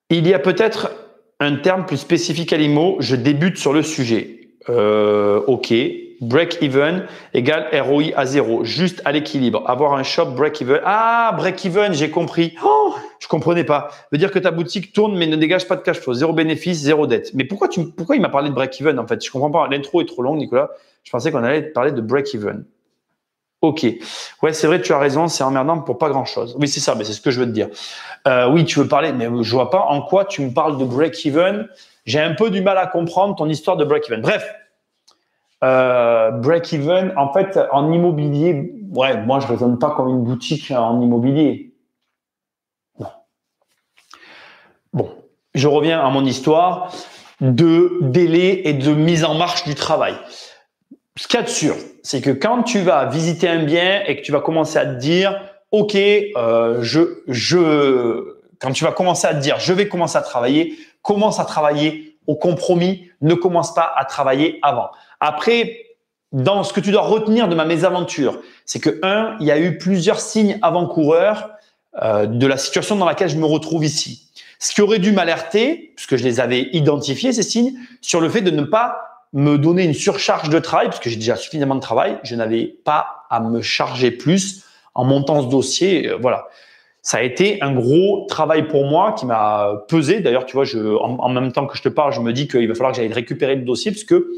Il y a peut-être un terme plus spécifique à l'IMO. Je débute sur le sujet. OK. Break-even égale ROI à 0. Juste à l'équilibre. Avoir un shop break-even. Ah, break-even, j'ai compris. Oh, je comprenais pas. Veut dire que ta boutique tourne mais ne dégage pas de cash flow. Zéro bénéfice, zéro dette. Mais pourquoi il m'a parlé de break-even en fait? Je comprends pas. L'intro est trop longue, Nicolas. Je pensais qu'on allait parler de break-even. Ok. Ouais, c'est vrai, tu as raison, c'est emmerdant pour pas grand-chose. Oui, c'est ça, mais c'est ce que je veux te dire. Oui, tu veux parler, mais je vois pas en quoi tu me parles de break-even. J'ai un peu du mal à comprendre ton histoire de break-even. Bref, break-even, en fait, en immobilier, ouais, moi, je raisonne pas comme une boutique en immobilier. Non. Bon, je reviens à mon histoire de délai et de mise en marche du travail. Ce qu'il y a de sûr, c'est que quand tu vas visiter un bien et que tu vas commencer à te dire, OK, quand tu vas commencer à te dire, je vais commencer à travailler, commence à travailler au compromis, ne commence pas à travailler avant. Après, dans ce que tu dois retenir de ma mésaventure, c'est que il y a eu plusieurs signes avant-coureurs de la situation dans laquelle je me retrouve ici. Ce qui aurait dû m'alerter, puisque je les avais identifiés, ces signes, sur le fait de ne pas me donner une surcharge de travail, parce que j'ai déjà suffisamment de travail, je n'avais pas à me charger plus en montant ce dossier. Voilà. Ça a été un gros travail pour moi qui m'a pesé. D'ailleurs, tu vois, en même temps que je te parle, je me dis qu'il va falloir que j'aille récupérer le dossier parce que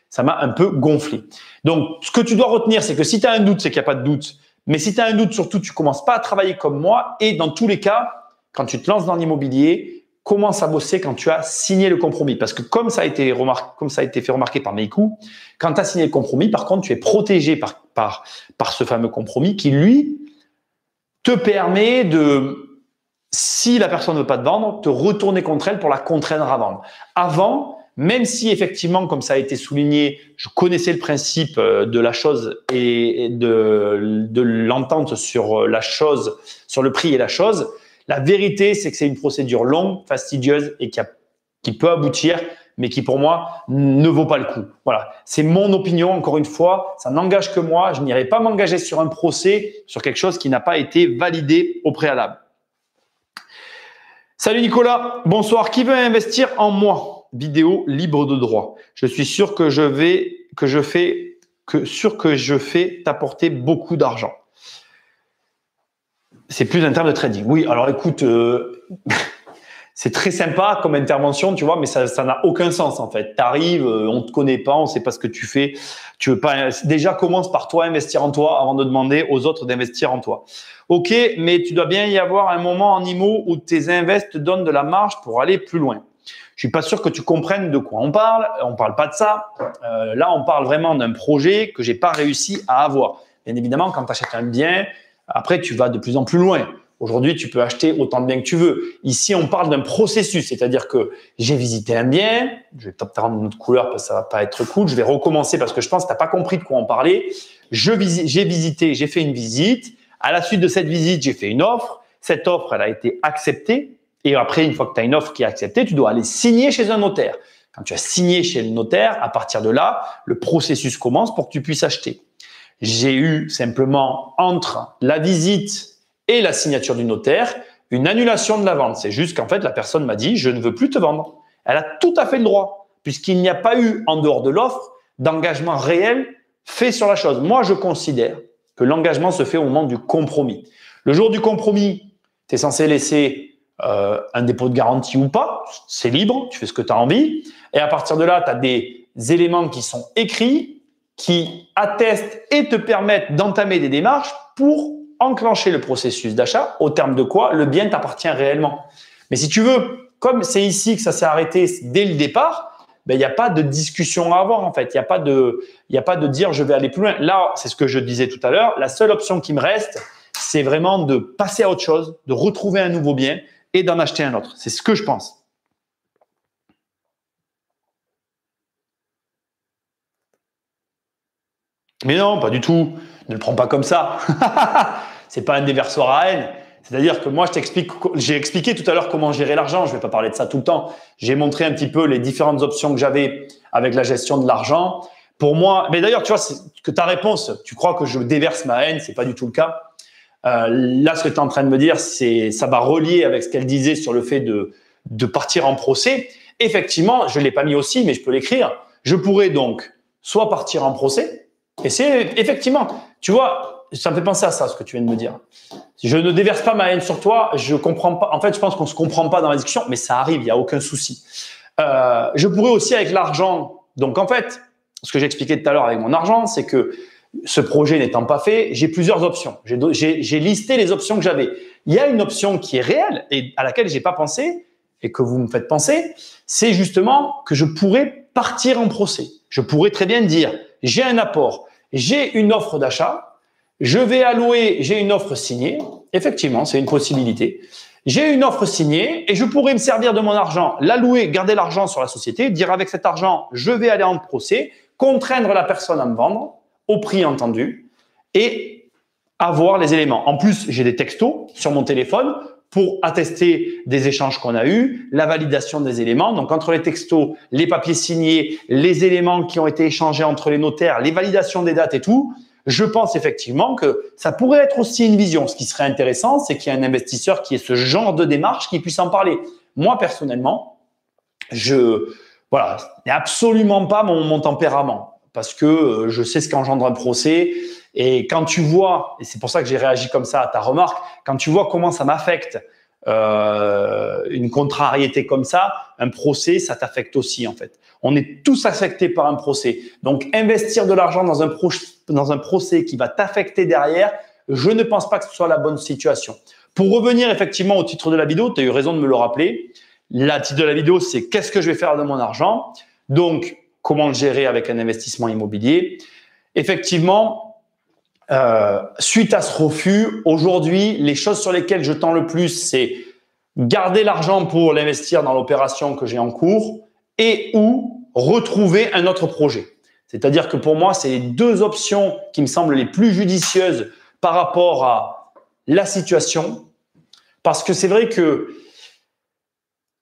ça m'a un peu gonflé. Donc, ce que tu dois retenir, c'est que si tu as un doute, c'est qu'il n'y a pas de doute. Mais si tu as un doute, surtout, tu commences pas à travailler comme moi. Et dans tous les cas, quand tu te lances dans l'immobilier, commence à bosser quand tu as signé le compromis. Parce que comme ça a été fait remarquer par Meiku, quand tu as signé le compromis, par contre, tu es protégé par ce fameux compromis qui, lui, te permet de, si la personne ne veut pas te vendre, te retourner contre elle pour la contraindre à vendre. Avant, même si effectivement, comme ça a été souligné, je connaissais le principe de la chose et de l'entente sur la chose, sur le prix et la chose, la vérité, c'est que c'est une procédure longue, fastidieuse et qui peut aboutir, mais qui pour moi ne vaut pas le coup. Voilà, c'est mon opinion. Encore une fois, ça n'engage que moi. Je n'irai pas m'engager sur un procès, sur quelque chose qui n'a pas été validé au préalable. Salut Nicolas, bonsoir. Qui veut investir en moi? Vidéo libre de droit. Je suis sûr que je fais t'apporter beaucoup d'argent. C'est plus un terme de trading. Oui, alors écoute, c'est très sympa comme intervention, tu vois, mais ça n'a aucun sens en fait. T'arrives, on te connaît pas, on sait pas ce que tu fais. Tu veux pas. Déjà, commence par toi, investir en toi, avant de demander aux autres d'investir en toi. Ok, mais tu dois bien y avoir un moment en IMO où tes invests te donnent de la marge pour aller plus loin. Je suis pas sûr que tu comprennes de quoi on parle. On parle pas de ça. Là, on parle vraiment d'un projet que j'ai pas réussi à avoir. Bien évidemment, quand tu achètes un bien, après, tu vas de plus en plus loin. Aujourd'hui, tu peux acheter autant de biens que tu veux. Ici, on parle d'un processus, c'est-à-dire que j'ai visité un bien, je vais peut-être rendre une autre couleur parce que ça va pas être cool, je vais recommencer parce que je pense que tu n'as pas compris de quoi on parlait. J'ai visité, j'ai fait une visite. À la suite de cette visite, j'ai fait une offre. Cette offre, elle a été acceptée. Et après, une fois que tu as une offre qui est acceptée, tu dois aller signer chez un notaire. Quand tu as signé chez le notaire, à partir de là, le processus commence pour que tu puisses acheter. J'ai eu simplement entre la visite et la signature du notaire une annulation de la vente. C'est juste qu'en fait, la personne m'a dit « je ne veux plus te vendre ». Elle a tout à fait le droit puisqu'il n'y a pas eu, en dehors de l'offre, d'engagement réel fait sur la chose. Moi, je considère que l'engagement se fait au moment du compromis. Le jour du compromis, tu es censé laisser un dépôt de garantie ou pas. C'est libre, tu fais ce que tu as envie. Et à partir de là, tu as des éléments qui sont écrits qui attestent et te permettent d'entamer des démarches pour enclencher le processus d'achat, au terme de quoi le bien t'appartient réellement. Mais si tu veux, comme c'est ici que ça s'est arrêté dès le départ, ben, il n'y a pas de discussion à avoir en fait. Il n'y a pas de dire je vais aller plus loin. Là, c'est ce que je disais tout à l'heure. La seule option qui me reste, c'est vraiment de passer à autre chose, de retrouver un nouveau bien et d'en acheter un autre. C'est ce que je pense. Mais non, pas du tout. Ne le prends pas comme ça. C'est pas un déversoir à haine. C'est-à-dire que moi, j'ai expliqué tout à l'heure comment gérer l'argent. Je vais pas parler de ça tout le temps. J'ai montré un petit peu les différentes options que j'avais avec la gestion de l'argent. Pour moi, mais d'ailleurs, tu vois, que ta réponse, tu crois que je déverse ma haine, c'est pas du tout le cas. Là, ce que tu es en train de me dire, ça va relier avec ce qu'elle disait sur le fait de partir en procès. Effectivement, je l'ai pas mis aussi, mais je peux l'écrire. Je pourrais donc soit partir en procès, et c'est effectivement, tu vois, ça me fait penser à ça, ce que tu viens de me dire. Je ne déverse pas ma haine sur toi, je comprends pas. En fait, je pense qu'on se comprend pas dans la discussion, mais ça arrive, il y a aucun souci. Je pourrais aussi avec l'argent. Donc, en fait, ce que j'expliquais tout à l'heure avec mon argent, c'est que Ce projet n'étant pas fait, j'ai plusieurs options. J'ai listé les options que j'avais. Il y a une option qui est réelle et à laquelle j'ai pas pensé et que vous me faites penser, c'est justement que je pourrais partir en procès. Je pourrais très bien dire, j'ai un apport, j'ai une offre d'achat, je vais allouer, j'ai une offre signée. Effectivement, c'est une possibilité. J'ai une offre signée et je pourrais me servir de mon argent, l'allouer, garder l'argent sur la société, dire avec cet argent, je vais aller en procès, contraindre la personne à me vendre au prix entendu et avoir les éléments. En plus, j'ai des textos sur mon téléphone pour attester des échanges qu'on a eus, la validation des éléments. Donc, entre les textos, les papiers signés, les éléments qui ont été échangés entre les notaires, les validations des dates et tout, je pense effectivement que ça pourrait être aussi une vision. Ce qui serait intéressant, c'est qu'il y ait un investisseur qui ait ce genre de démarche qui puisse en parler. Moi, personnellement, voilà, ce n'est absolument pas mon tempérament parce que je sais ce qu'engendre un procès. Et quand tu vois, et c'est pour ça que j'ai réagi comme ça à ta remarque, quand tu vois comment ça m'affecte, une contrariété comme ça, un procès, ça t'affecte aussi en fait. On est tous affectés par un procès. Donc, investir de l'argent dans un procès qui va t'affecter derrière, je ne pense pas que ce soit la bonne situation. Pour revenir effectivement au titre de la vidéo, tu as eu raison de me le rappeler. Le titre de la vidéo, c'est « Qu'est-ce que je vais faire de mon argent ?» Donc, comment le gérer avec un investissement immobilier. Effectivement, suite à ce refus, aujourd'hui, les choses sur lesquelles je tends le plus, c'est garder l'argent pour l'investir dans l'opération que j'ai en cours et ou retrouver un autre projet. C'est-à-dire que pour moi, c'est les deux options qui me semblent les plus judicieuses par rapport à la situation. Parce que c'est vrai que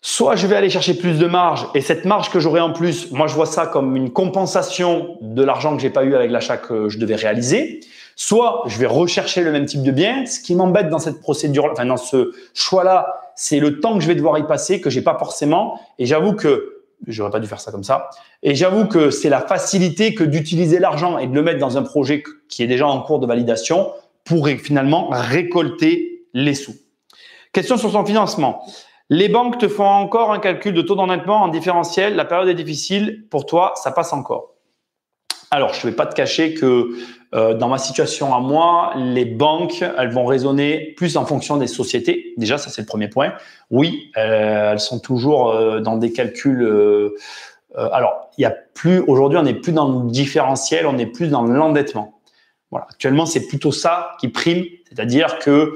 soit je vais aller chercher plus de marge et cette marge que j'aurai en plus, moi je vois ça comme une compensation de l'argent que j'ai pas eu avec l'achat que je devais réaliser. Soit je vais rechercher le même type de bien. Ce qui m'embête dans cette procédure, enfin dans ce choix-là, c'est le temps que je vais devoir y passer, que j'ai pas forcément. Et j'avoue que j'aurais pas dû faire ça comme ça. Et j'avoue que c'est la facilité que d'utiliser l'argent et de le mettre dans un projet qui est déjà en cours de validation pour finalement récolter les sous. Question sur son financement. Les banques te font encore un calcul de taux d'endettement en différentiel. La période est difficile. Pour toi, ça passe encore. Alors, je ne vais pas te cacher que dans ma situation à moi, les banques, elles vont raisonner plus en fonction des sociétés. Déjà, ça, c'est le premier point. Oui, elles sont toujours dans des calculs. Alors, il y a plus aujourd'hui, on n'est plus dans le différentiel, on est plus dans l'endettement. Voilà. Actuellement, c'est plutôt ça qui prime, c'est-à-dire que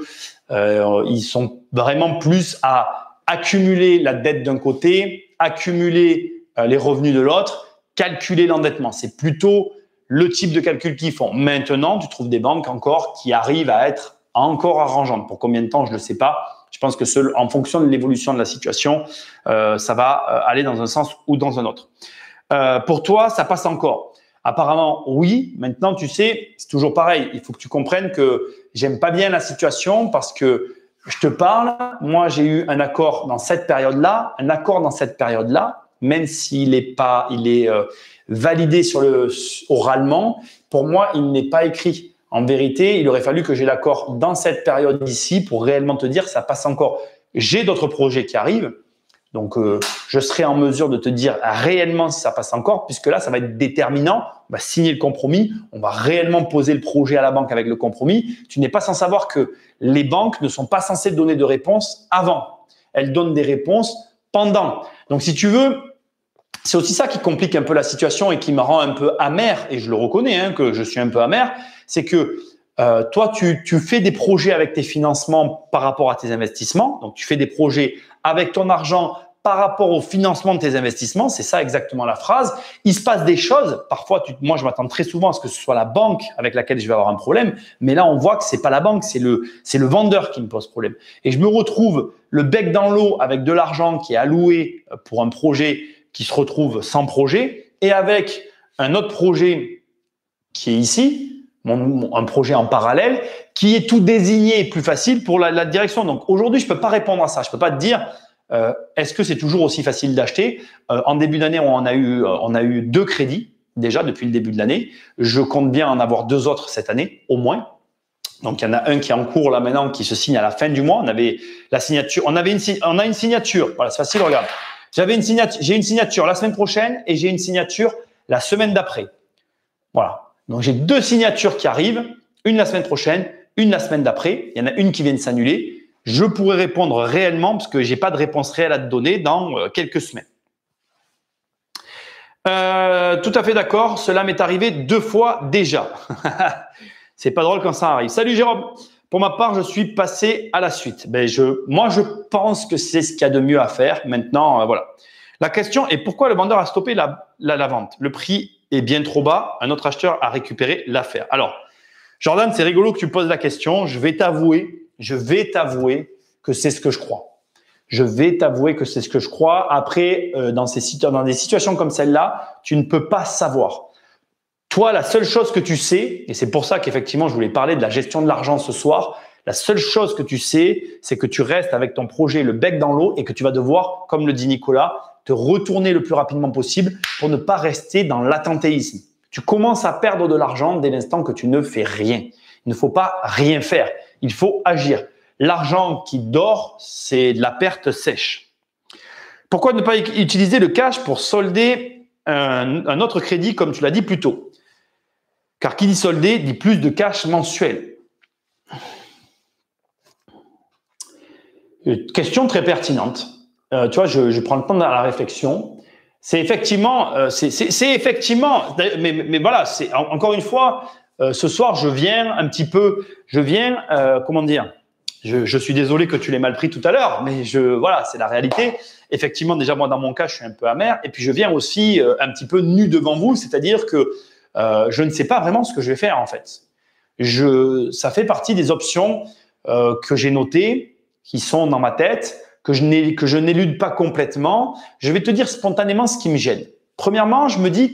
ils sont vraiment plus à accumuler la dette d'un côté, accumuler les revenus de l'autre, calculer l'endettement. C'est plutôt le type de calcul qu'ils font. Maintenant, tu trouves des banques encore qui arrivent à être encore arrangeantes. Pour combien de temps, je ne le sais pas. Je pense que en fonction de l'évolution de la situation, ça va aller dans un sens ou dans un autre. Pour toi, ça passe encore. Apparemment, oui. Maintenant, tu sais, c'est toujours pareil. Il faut que tu comprennes que j'aime pas bien la situation parce que je te parle. Moi, j'ai eu un accord dans cette période-là, même s'il est pas, validé oralement. Pour moi, il n'est pas écrit. En vérité, il aurait fallu que j'ai l'accord dans cette période ici pour réellement te dire ça passe encore. J'ai d'autres projets qui arrivent. Donc, je serai en mesure de te dire réellement si ça passe encore, puisque là, ça va être déterminant. On va signer le compromis, on va réellement poser le projet à la banque avec le compromis. Tu n'es pas sans savoir que les banques ne sont pas censées donner de réponse avant. Elles donnent des réponses pendant. Donc, si tu veux, c'est aussi ça qui complique un peu la situation et qui me rend un peu amer, et je le reconnais que je suis un peu amer, c'est que toi, tu fais des projets avec tes financements par rapport à tes investissements. Donc, tu fais des projets avec ton argent par rapport au financement de tes investissements. C'est ça exactement la phrase. Il se passe des choses. Parfois, moi, je m'attends très souvent à ce que ce soit la banque avec laquelle je vais avoir un problème. Mais là, on voit que c'est pas la banque, c'est le vendeur qui me pose problème. Et je me retrouve le bec dans l'eau avec de l'argent qui est alloué pour un projet qui se retrouve sans projet et avec un autre projet qui est ici, un projet en parallèle qui est tout désigné plus facile pour la direction. Donc aujourd'hui, je peux pas répondre à ça. Je peux pas te dire est-ce que c'est toujours aussi facile d'acheter. En début d'année, on a eu 2 crédits déjà depuis le début de l'année. Je compte bien en avoir 2 autres cette année au moins. Donc il y en a un qui est en cours là maintenant qui se signe à la fin du mois. On avait la signature. On a une signature. Voilà, c'est facile. Regarde. J'ai une signature la semaine prochaine et j'ai une signature la semaine d'après. Voilà. Donc, j'ai 2 signatures qui arrivent, une la semaine prochaine, une la semaine d'après. Il y en a une qui vient de s'annuler. Je pourrais répondre réellement parce que j'ai pas de réponse réelle à te donner dans quelques semaines. Tout à fait d'accord. Cela m'est arrivé 2 fois déjà. C'est pas drôle quand ça arrive. Salut Jérôme. Pour ma part, je suis passé à la suite. Moi, je pense que c'est ce qu'il y a de mieux à faire. Maintenant, voilà. La question est pourquoi le vendeur a stoppé la vente? Le prix est bien trop bas. Un autre acheteur a récupéré l'affaire. Alors, Jordan, c'est rigolo que tu poses la question. Je vais t'avouer que c'est ce que je crois. Je vais t'avouer que c'est ce que je crois. Après, dans des situations comme celle-là, tu ne peux pas savoir. Toi, la seule chose que tu sais, et c'est pour ça qu'effectivement, je voulais parler de la gestion de l'argent ce soir, la seule chose que tu sais, c'est que tu restes avec ton projet le bec dans l'eau et que tu vas devoir, comme le dit Nicolas, te retourner le plus rapidement possible pour ne pas rester dans l'attentéisme. Tu commences à perdre de l'argent dès l'instant que tu ne fais rien. Il ne faut pas rien faire. Il faut agir. L'argent qui dort, c'est de la perte sèche. Pourquoi ne pas utiliser le cash pour solder un autre crédit, comme tu l'as dit plus tôt? Car qui dit solder dit plus de cash mensuel. Question très pertinente. Tu vois, je prends le temps de la réflexion. C'est effectivement, mais voilà, c'est encore une fois, ce soir, comment dire, je suis désolé que tu l'aies mal pris tout à l'heure, mais voilà, c'est la réalité. Effectivement, déjà moi dans mon cas, je suis un peu amer, et puis je viens aussi un petit peu nu devant vous, c'est-à-dire que je ne sais pas vraiment ce que je vais faire en fait. Ça fait partie des options que j'ai notées, qui sont dans ma tête, que je n'élude pas complètement. Je vais te dire spontanément ce qui me gêne. Premièrement, je me dis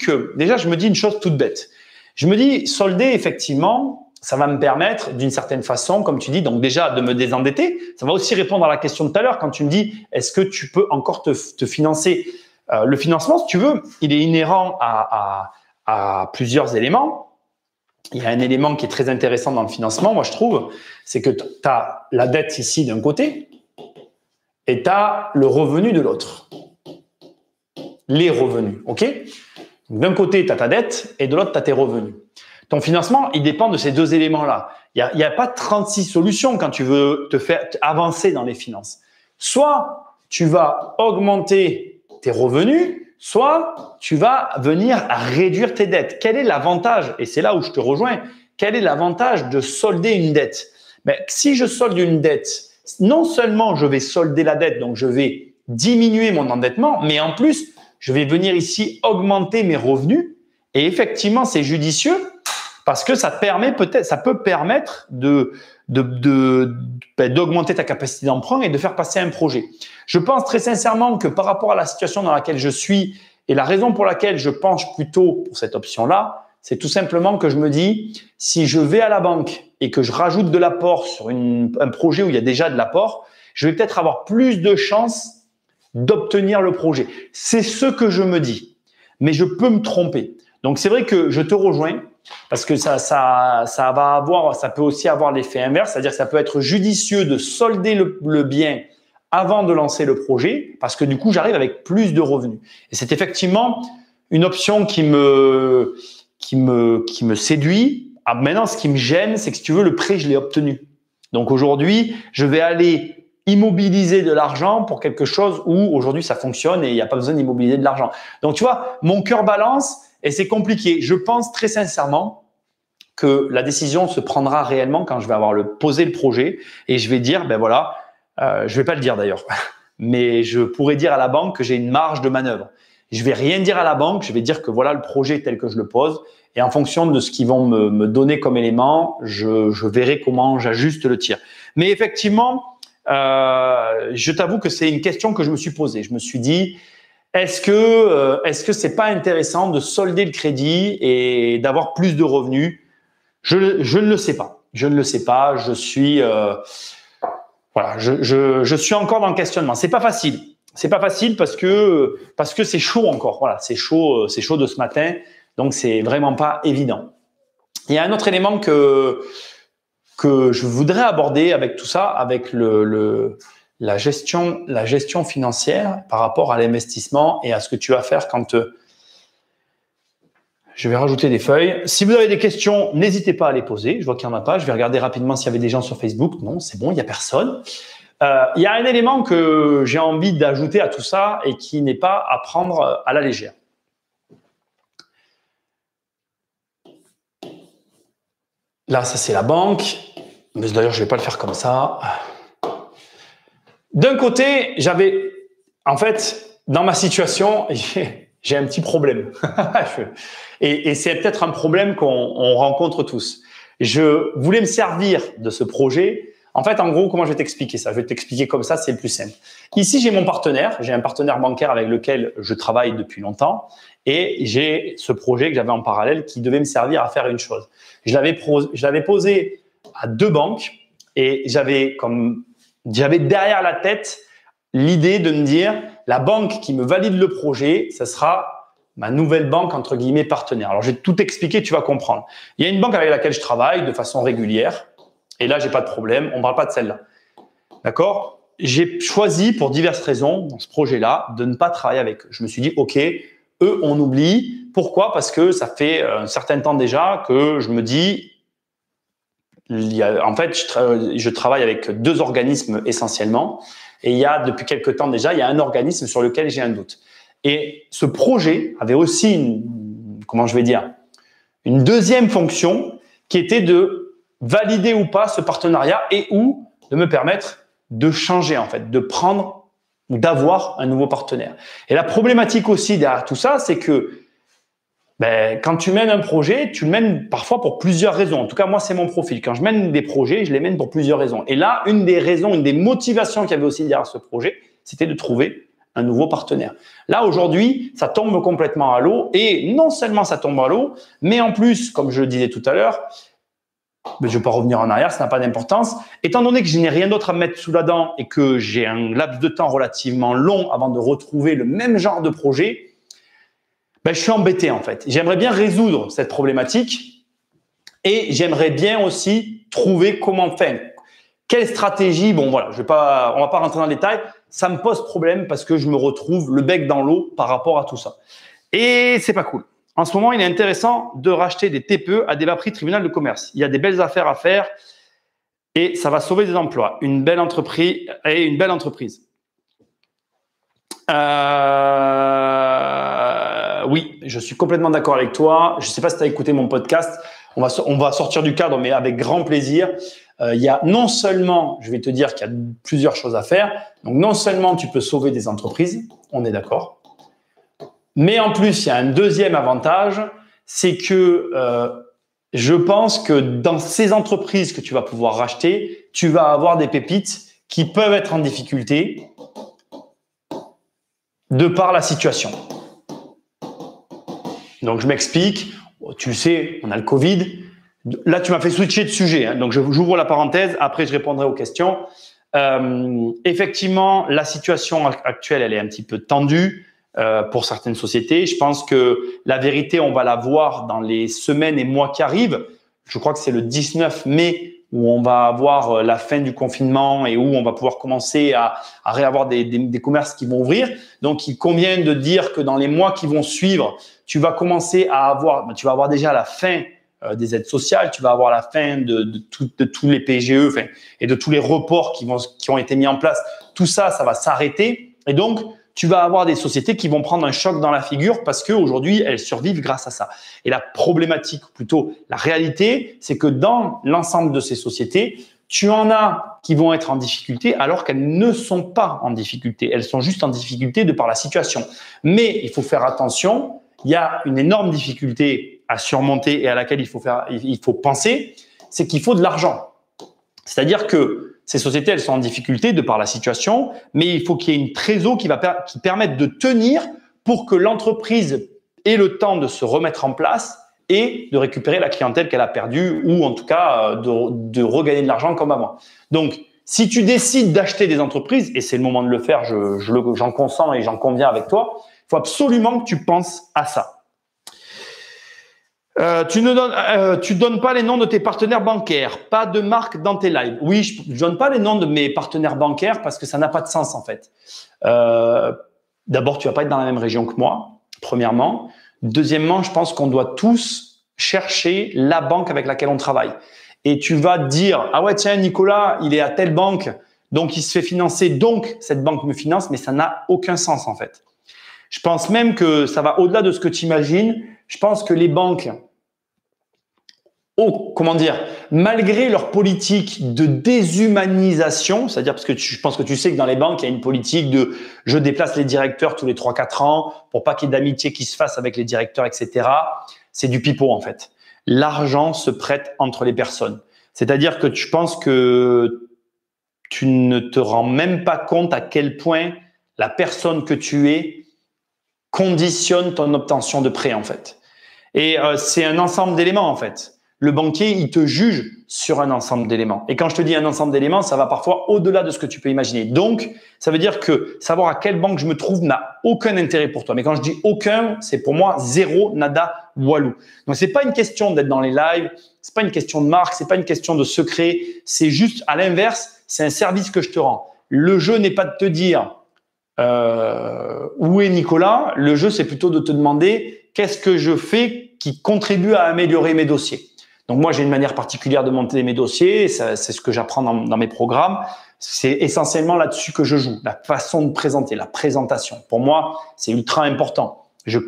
une chose toute bête. Je me dis, solder, effectivement, ça va me permettre d'une certaine façon, comme tu dis, donc déjà de me désendetter. Ça va aussi répondre à la question de tout à l'heure quand tu me dis, est-ce que tu peux encore te financer? Le financement, si tu veux, il est inhérent à plusieurs éléments. Il y a un élément qui est très intéressant dans le financement, moi je trouve, c'est que tu as la dette ici d'un côté et tu as le revenu de l'autre. Les revenus, ok? D'un côté, tu as ta dette et de l'autre, tu as tes revenus. Ton financement, il dépend de ces 2 éléments-là. Il n'y a pas 36 solutions quand tu veux te faire avancer dans les finances. Soit tu vas augmenter tes revenus, soit tu vas venir réduire tes dettes. Quel est l'avantage? Et c'est là où je te rejoins. Quel est l'avantage de solder une dette? Si je solde une dette, non seulement je vais solder la dette, donc je vais diminuer mon endettement, mais en plus, je vais venir ici augmenter mes revenus. Et effectivement, c'est judicieux parce que ça peut permettre d'augmenter ta capacité d'emprunt et de faire passer un projet. Je pense très sincèrement que par rapport à la situation dans laquelle je suis et la raison pour laquelle je penche plutôt pour cette option-là, c'est tout simplement que je me dis, si je vais à la banque et que je rajoute de l'apport sur un projet où il y a déjà de l'apport, je vais peut-être avoir plus de chances d'obtenir le projet. C'est ce que je me dis, mais je peux me tromper. Donc, c'est vrai que je te rejoins parce que ça peut aussi avoir l'effet inverse, c'est-à-dire que ça peut être judicieux de solder le bien avant de lancer le projet parce que du coup, j'arrive avec plus de revenus. Et c'est effectivement une option qui me séduit. Maintenant, ce qui me gêne, c'est que si tu veux, le prêt, je l'ai obtenu. Donc aujourd'hui, je vais aller immobiliser de l'argent pour quelque chose où aujourd'hui ça fonctionne et il n'y a pas besoin d'immobiliser de l'argent. Donc tu vois, mon cœur balance et c'est compliqué. Je pense très sincèrement que la décision se prendra réellement quand je vais avoir posé le projet et je vais dire, ben voilà, je vais pas le dire d'ailleurs, mais je pourrais dire à la banque que j'ai une marge de manœuvre. Je vais rien dire à la banque, je vais dire que voilà le projet tel que je le pose et en fonction de ce qu'ils vont me donner comme élément, je verrai comment j'ajuste le tir. Mais effectivement, je t'avoue que c'est une question que je me suis posée. Je me suis dit, est-ce que c'est pas intéressant de solder le crédit et d'avoir plus de revenus? Je ne le sais pas. Je ne le sais pas. Je suis encore dans le questionnement. C'est pas facile. C'est pas facile parce que c'est chaud encore. Voilà, c'est chaud de ce matin. Donc c'est vraiment pas évident. Il y a un autre élément que je voudrais aborder avec tout ça, avec la gestion financière par rapport à l'investissement et à ce que tu vas faire quand Je vais rajouter des feuilles. Si vous avez des questions, n'hésitez pas à les poser. Je vois qu'il n'y en a pas. Je vais regarder rapidement s'il y avait des gens sur Facebook. Non, c'est bon, il n'y a personne. Il y a un élément que j'ai envie d'ajouter à tout ça et qui n'est pas à prendre à la légère. Là, ça c'est la banque. Mais d'ailleurs, je ne vais pas le faire comme ça. D'un côté, j'avais, en fait, dans ma situation, j'ai un petit problème. Et c'est peut-être un problème qu'on rencontre tous. Je voulais me servir de ce projet. En fait, en gros, comment je vais t'expliquer ça? Je vais t'expliquer comme ça, c'est le plus simple. Ici, j'ai mon partenaire. J'ai un partenaire bancaire avec lequel je travaille depuis longtemps. Et j'ai ce projet que j'avais en parallèle qui devait me servir à faire une chose. Je l'avais posé à 2 banques et j'avais derrière la tête l'idée de me dire la banque qui me valide le projet, ça sera ma nouvelle banque entre guillemets partenaire. Alors, je vais tout expliquer, tu vas comprendre. Il y a une banque avec laquelle je travaille de façon régulière. Et là, j'ai pas de problème. On ne parle pas de celle-là. D'accord? J'ai choisi, pour diverses raisons, dans ce projet-là, de ne pas travailler avec eux. Je me suis dit, OK, eux, on oublie. Pourquoi? Parce que ça fait un certain temps déjà que je me dis, en fait, je travaille avec 2 organismes essentiellement. Et il y a, depuis quelques temps déjà, il y a un organisme sur lequel j'ai un doute. Et ce projet avait aussi une deuxième fonction qui était de valider ou pas ce partenariat et ou de me permettre de changer, en fait, de prendre ou d'avoir un nouveau partenaire. Et la problématique aussi derrière tout ça, c'est que quand tu mènes un projet, tu le mènes parfois pour plusieurs raisons. En tout cas, moi, c'est mon profil. Quand je mène des projets, je les mène pour plusieurs raisons. Et là, une des motivations qu'il y avait aussi derrière ce projet, c'était de trouver un nouveau partenaire. Là, aujourd'hui, ça tombe complètement à l'eau. Et non seulement ça tombe à l'eau, mais en plus, comme je le disais tout à l'heure, je ne vais pas revenir en arrière, ça n'a pas d'importance. Étant donné que je n'ai rien d'autre à me mettre sous la dent et que j'ai un laps de temps relativement long avant de retrouver le même genre de projet, je suis embêté en fait. J'aimerais bien résoudre cette problématique et j'aimerais bien aussi trouver comment faire. Quelle stratégie? Bon voilà, on va pas rentrer dans le détail. Ça me pose problème parce que je me retrouve le bec dans l'eau par rapport à tout ça. Et c'est pas cool. En ce moment, il est intéressant de racheter des TPE à des bas prix tribunal de commerce. Il y a des belles affaires à faire et ça va sauver des emplois. Une belle entreprise. Oui, je suis complètement d'accord avec toi. Je ne sais pas si tu as écouté mon podcast. On va sortir du cadre, mais avec grand plaisir. Il y a non seulement, je vais te dire qu'il y a plusieurs choses à faire. Donc, non seulement tu peux sauver des entreprises, on est d'accord. Mais en plus, il y a un deuxième avantage, c'est que je pense que dans ces entreprises que tu vas pouvoir racheter, tu vas avoir des pépites qui peuvent être en difficulté de par la situation. Donc, je m'explique. Tu le sais, on a le Covid. Là, tu m'as fait switcher de sujet. Donc, j'ouvre la parenthèse. Après, je répondrai aux questions. Effectivement, la situation actuelle, elle est un petit peu tendue pour certaines sociétés. Je pense que la vérité, on va la voir dans les semaines et mois qui arrivent. Je crois que c'est le 19 mai où on va avoir la fin du confinement et où on va pouvoir commencer à réavoir des commerces qui vont ouvrir. Donc, il convient de dire que dans les mois qui vont suivre, tu vas commencer à avoir, tu vas avoir déjà la fin des aides sociales, tu vas avoir la fin de tous les PGE et de tous les reports qui ont été mis en place. Tout ça, ça va s'arrêter. Et donc, tu vas avoir des sociétés qui vont prendre un choc dans la figure parce qu'aujourd'hui, elles survivent grâce à ça. Et la problématique, ou plutôt la réalité, c'est que dans l'ensemble de ces sociétés, tu en as qui vont être en difficulté alors qu'elles ne sont pas en difficulté. Elles sont juste en difficulté de par la situation. Mais il faut faire attention, il y a une énorme difficulté à surmonter et à laquelle il faut penser, c'est qu'il faut de l'argent. C'est-à-dire que ces sociétés, elles sont en difficulté de par la situation, mais il faut qu'il y ait une trésor qui permette de tenir pour que l'entreprise ait le temps de se remettre en place et de récupérer la clientèle qu'elle a perdue ou en tout cas de regagner de l'argent comme avant. Donc, si tu décides d'acheter des entreprises, et c'est le moment de le faire, j'en consens et j'en conviens avec toi, il faut absolument que tu penses à ça. Tu donnes pas les noms de tes partenaires bancaires, pas de marque dans tes lives. Oui, je donne pas les noms de mes partenaires bancaires parce que ça n'a pas de sens en fait. D'abord, tu vas pas être dans la même région que moi, premièrement. Deuxièmement, je pense qu'on doit tous chercher la banque avec laquelle on travaille. Et tu vas te dire, ah ouais, tiens, Nicolas, il est à telle banque, donc il se fait financer, donc cette banque me finance, mais ça n'a aucun sens en fait. Je pense même que ça va au-delà de ce que tu imagines. Je pense que les banques, comment dire, malgré leur politique de déshumanisation, c'est-à-dire parce que je pense que tu sais que dans les banques, il y a une politique de je déplace les directeurs tous les 3-4 ans pour pas qu'il y ait d'amitié qui se fasse avec les directeurs, etc. C'est du pipeau en fait. L'argent se prête entre les personnes. C'est-à-dire que tu penses que tu ne te rends même pas compte à quel point la personne que tu es conditionne ton obtention de prêt en fait. Et c'est un ensemble d'éléments en fait. Le banquier, il te juge sur un ensemble d'éléments. Et quand je te dis un ensemble d'éléments, ça va parfois au-delà de ce que tu peux imaginer. Donc, ça veut dire que savoir à quelle banque je me trouve n'a aucun intérêt pour toi. Mais quand je dis aucun, c'est pour moi zéro, nada, walou. Donc, c'est pas une question d'être dans les lives, c'est pas une question de marque, c'est pas une question de secret. C'est juste à l'inverse, c'est un service que je te rends. Le jeu n'est pas de te dire où est Nicolas. Le jeu, c'est plutôt de te demander qu'est-ce que je fais qui contribue à améliorer mes dossiers. Donc moi, j'ai une manière particulière de monter mes dossiers, c'est ce que j'apprends dans mes programmes. C'est essentiellement là-dessus que je joue, la façon de présenter, la présentation. Pour moi, c'est ultra important. Je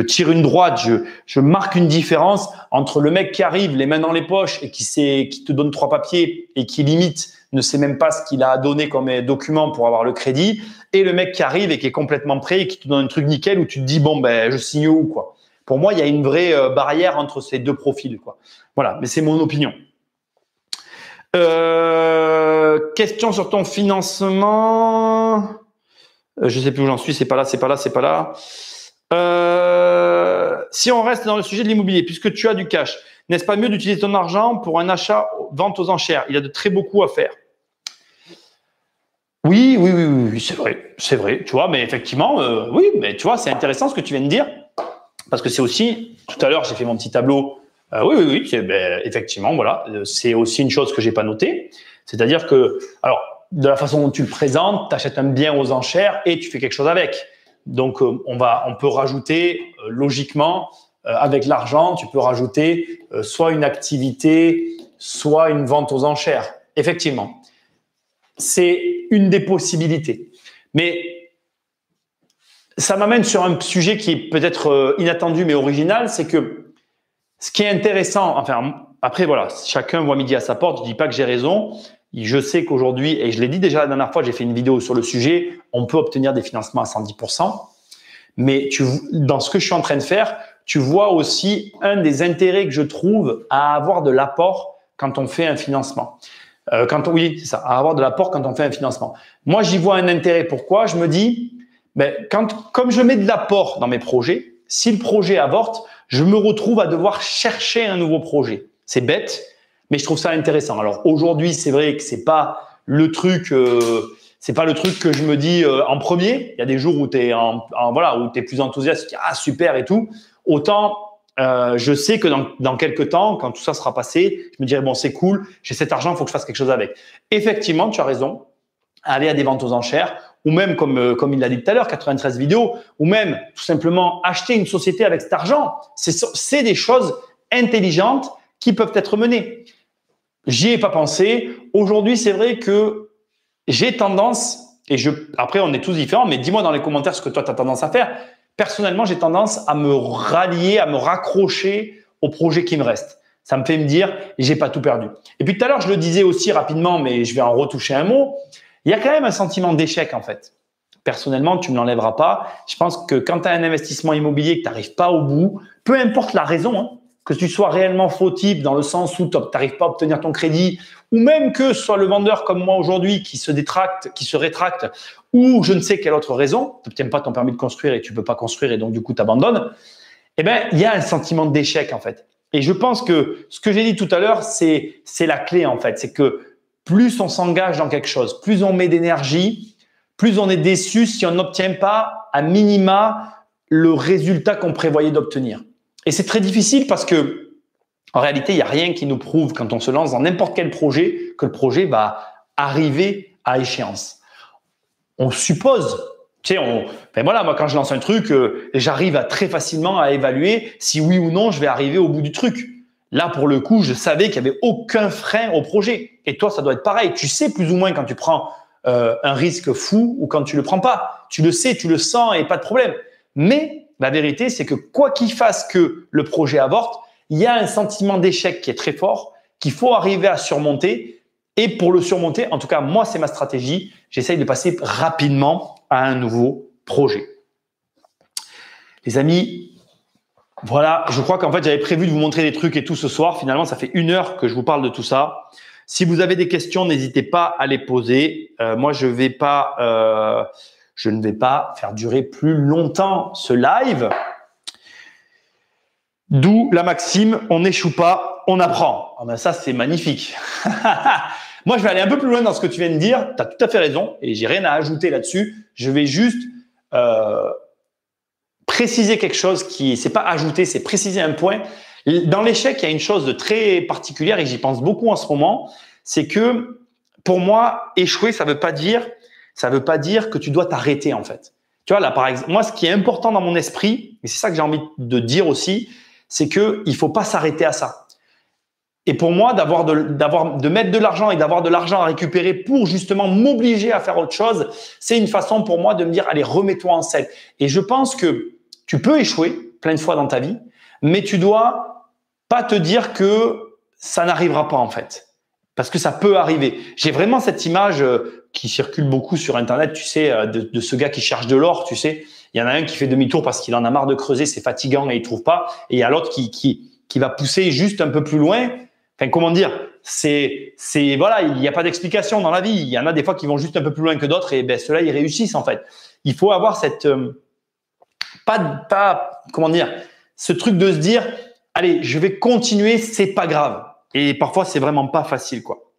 tire une droite, je marque une différence entre le mec qui arrive les mains dans les poches et qui te donne 3 papiers et qui limite ne sait même pas ce qu'il a à donner comme document pour avoir le crédit, et le mec qui arrive et qui est complètement prêt et qui te donne un truc nickel où tu te dis bon ben je signe où quoi. Pour moi, il y a une vraie barrière entre ces deux profils, quoi. Voilà, mais c'est mon opinion. Question sur ton financement. Je sais plus où j'en suis. C'est pas là. Si on reste dans le sujet de l'immobilier, puisque tu as du cash, n'est-ce pas mieux d'utiliser ton argent pour un achat, vente aux enchères? Il y a de très beaucoup à faire. Oui, c'est vrai. Tu vois, mais effectivement, oui, mais tu vois, c'est intéressant ce que tu viens de dire. Parce que c'est aussi, tout à l'heure, j'ai fait mon petit tableau. Oui, effectivement, voilà, c'est aussi une chose que j'ai pas notée. C'est-à-dire que, alors, de la façon dont tu le présentes, tu achètes un bien aux enchères et tu fais quelque chose avec. Donc, on peut rajouter logiquement avec l'argent, tu peux rajouter soit une activité, soit une vente aux enchères. Effectivement, c'est une des possibilités. Mais ça m'amène sur un sujet qui est peut-être inattendu mais original, c'est que ce qui est intéressant, enfin après voilà, chacun voit midi à sa porte, je dis pas que j'ai raison, je sais qu'aujourd'hui, et je l'ai dit déjà la dernière fois, j'ai fait une vidéo sur le sujet, on peut obtenir des financements à 110%, mais dans ce que je suis en train de faire, tu vois aussi un des intérêts que je trouve à avoir de l'apport quand on fait un financement. Oui, c'est ça, à avoir de l'apport quand on fait un financement. Moi, j'y vois un intérêt. Pourquoi? Je me dis, comme je mets de l'apport dans mes projets, si le projet avorte, je me retrouve à devoir chercher un nouveau projet. C'est bête, mais je trouve ça intéressant. Alors aujourd'hui, c'est vrai que c'est pas le truc que je me dis en premier. Il y a des jours où tu es où tu es plus enthousiaste, tu dis ah super et tout. Autant je sais que dans quelques temps, quand tout ça sera passé, je me dirai bon c'est cool, j'ai cet argent, il faut que je fasse quelque chose avec. Effectivement, tu as raison. Aller à des ventes aux enchères, ou même comme il l'a dit tout à l'heure, 93 vidéos, ou même tout simplement acheter une société avec cet argent. C'est des choses intelligentes qui peuvent être menées. J'y ai pas pensé. Aujourd'hui, c'est vrai que j'ai tendance, après on est tous différents, mais dis-moi dans les commentaires ce que toi tu as tendance à faire. Personnellement, j'ai tendance à me rallier, à me raccrocher au projet qui me reste. Ça me fait me dire, j'ai pas tout perdu. Et puis tout à l'heure, je le disais aussi rapidement, mais je vais en retoucher un mot. Il y a quand même un sentiment d'échec en fait. Personnellement, tu ne me l'enlèveras pas. Je pense que quand tu as un investissement immobilier que tu n'arrives pas au bout, peu importe la raison, hein, que tu sois réellement fautif dans le sens où tu n'arrives pas à obtenir ton crédit, ou même que ce soit le vendeur comme moi aujourd'hui qui se rétracte, ou je ne sais quelle autre raison, tu n'obtiens pas ton permis de construire et tu ne peux pas construire et donc du coup tu abandonnes, il y a un sentiment d'échec en fait. Et je pense que ce que j'ai dit tout à l'heure, c'est la clé en fait. C'est que plus on s'engage dans quelque chose, plus on met d'énergie, plus on est déçu si on n'obtient pas à minima le résultat qu'on prévoyait d'obtenir. Et c'est très difficile parce que en réalité, il n'y a rien qui nous prouve quand on se lance dans n'importe quel projet que le projet va arriver à échéance. On suppose Tu sais, ben voilà, moi, quand je lance un truc, j'arrive très facilement à évaluer si oui ou non je vais arriver au bout du truc. Là, pour le coup, je savais qu'il n'y avait aucun frein au projet. Et toi, ça doit être pareil. Tu sais plus ou moins quand tu prends un risque fou ou quand tu le prends pas. Tu le sais, tu le sens et pas de problème. Mais la vérité, c'est que quoi qu'il fasse que le projet avorte, il y a un sentiment d'échec qui est très fort, qu'il faut arriver à surmonter. Et pour le surmonter, en tout cas, moi, c'est ma stratégie. J'essaye de passer rapidement à un nouveau projet. Les amis, voilà, je crois qu'en fait, j'avais prévu de vous montrer des trucs et tout ce soir. Finalement, ça fait 1 heure que je vous parle de tout ça. Si vous avez des questions, n'hésitez pas à les poser. Moi, je ne vais pas faire durer plus longtemps ce live. D'où la maxime, on n'échoue pas, on apprend. Ah ben ça, c'est magnifique. Moi, je vais aller un peu plus loin dans ce que tu viens de dire. Tu as tout à fait raison et j'ai rien à ajouter là-dessus. Je vais juste préciser quelque chose c'est pas ajouter, c'est préciser un point. Dans l'échec, il y a une chose de très particulière et j'y pense beaucoup en ce moment. C'est que pour moi, échouer, ça veut pas dire que tu dois t'arrêter en fait. Tu vois là, par exemple, moi, ce qui est important dans mon esprit, et c'est ça que j'ai envie de dire aussi, c'est que il faut pas s'arrêter à ça. Et pour moi, de mettre de l'argent et d'avoir de l'argent à récupérer pour justement m'obliger à faire autre chose, c'est une façon pour moi de me dire, allez, remets-toi en selle. Et je pense que tu peux échouer plein de fois dans ta vie, mais tu dois pas te dire que ça n'arrivera pas en fait. Parce que ça peut arriver. J'ai vraiment cette image qui circule beaucoup sur Internet, tu sais, de ce gars qui cherche de l'or, tu sais. Il y en a un qui fait demi-tour parce qu'il en a marre de creuser, c'est fatigant et il trouve pas. Et il y a l'autre qui va pousser juste un peu plus loin. Enfin, comment dire, voilà, il n'y a pas d'explication dans la vie. Il y en a des fois qui vont juste un peu plus loin que d'autres et ben ceux-là ils réussissent en fait. Il faut avoir cette comment dire, ce truc de se dire, allez, je vais continuer, c'est pas grave. Et parfois c'est vraiment pas facile quoi.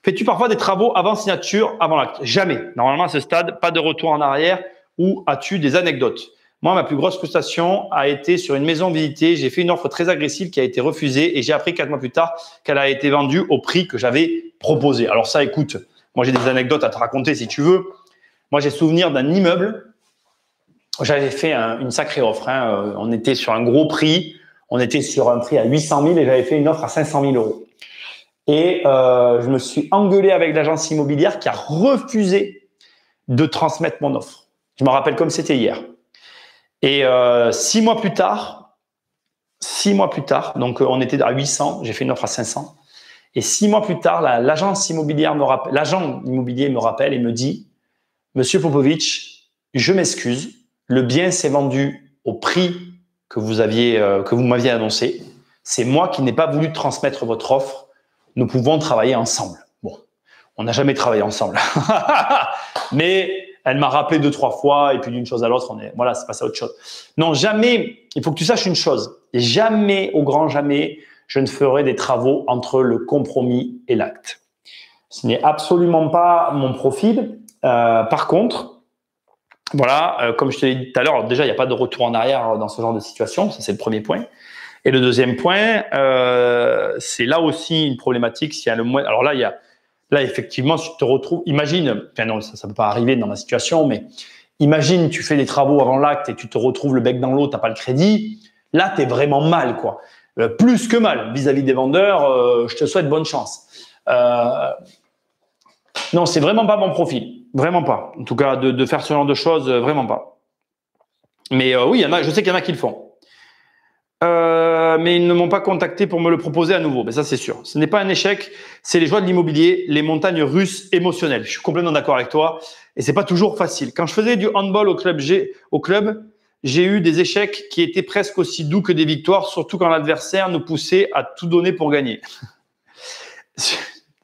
Fais-tu parfois des travaux avant signature, avant l'acte? Jamais. Normalement à ce stade, pas de retour en arrière. Ou as-tu des anecdotes? Moi, ma plus grosse frustration a été sur une maison visitée. J'ai fait une offre très agressive qui a été refusée et j'ai appris 4 mois plus tard qu'elle a été vendue au prix que j'avais proposé. Alors ça, écoute, moi j'ai des anecdotes à te raconter si tu veux. Moi, j'ai souvenir d'un immeuble. J'avais fait une sacrée offre. Hein. On était sur un gros prix. On était sur un prix à 800 000 et j'avais fait une offre à 500 000 euros. Et je me suis engueulé avec l'agence immobilière qui a refusé de transmettre mon offre. Je me rappelle comme c'était hier. Et 6 mois plus tard, donc on était à 800, j'ai fait une offre à 500. Et 6 mois plus tard, l'agent immobilier me rappelle et me dit, Monsieur Popovic, je m'excuse, le bien s'est vendu au prix que vous m'aviez annoncé. C'est moi qui n'ai pas voulu transmettre votre offre. Nous pouvons travailler ensemble. Bon, on n'a jamais travaillé ensemble, mais elle m'a rappelé 2-3 fois et puis d'une chose à l'autre, voilà, c'est passé à autre chose. Non, jamais, il faut que tu saches une chose, jamais, au grand jamais, je ne ferai des travaux entre le compromis et l'acte. Ce n'est absolument pas mon profil. Par contre, voilà, comme je te l'ai dit tout à l'heure, déjà, il n'y a pas de retour en arrière dans ce genre de situation, ça c'est le premier point. Et le deuxième point, c'est là aussi une problématique. S'il y a le moins, alors là, effectivement, si tu te retrouves, imagine, enfin non, ça peut pas arriver dans ma situation, mais imagine, tu fais des travaux avant l'acte et tu te retrouves le bec dans l'eau, t'as pas le crédit. Là, tu es vraiment mal, quoi. Plus que mal vis-à-vis des vendeurs. Je te souhaite bonne chance. Non, c'est vraiment pas mon profil, vraiment pas. En tout cas, de faire ce genre de choses, vraiment pas. Mais oui, je sais qu'il y en a qui le font. Mais ils ne m'ont pas contacté pour me le proposer à nouveau. Mais ça, c'est sûr. Ce n'est pas un échec, c'est les joies de l'immobilier, les montagnes russes émotionnelles. Je suis complètement d'accord avec toi. Et c'est pas toujours facile. Quand je faisais du handball au club, j'ai eu des échecs qui étaient presque aussi doux que des victoires, surtout quand l'adversaire nous poussait à tout donner pour gagner.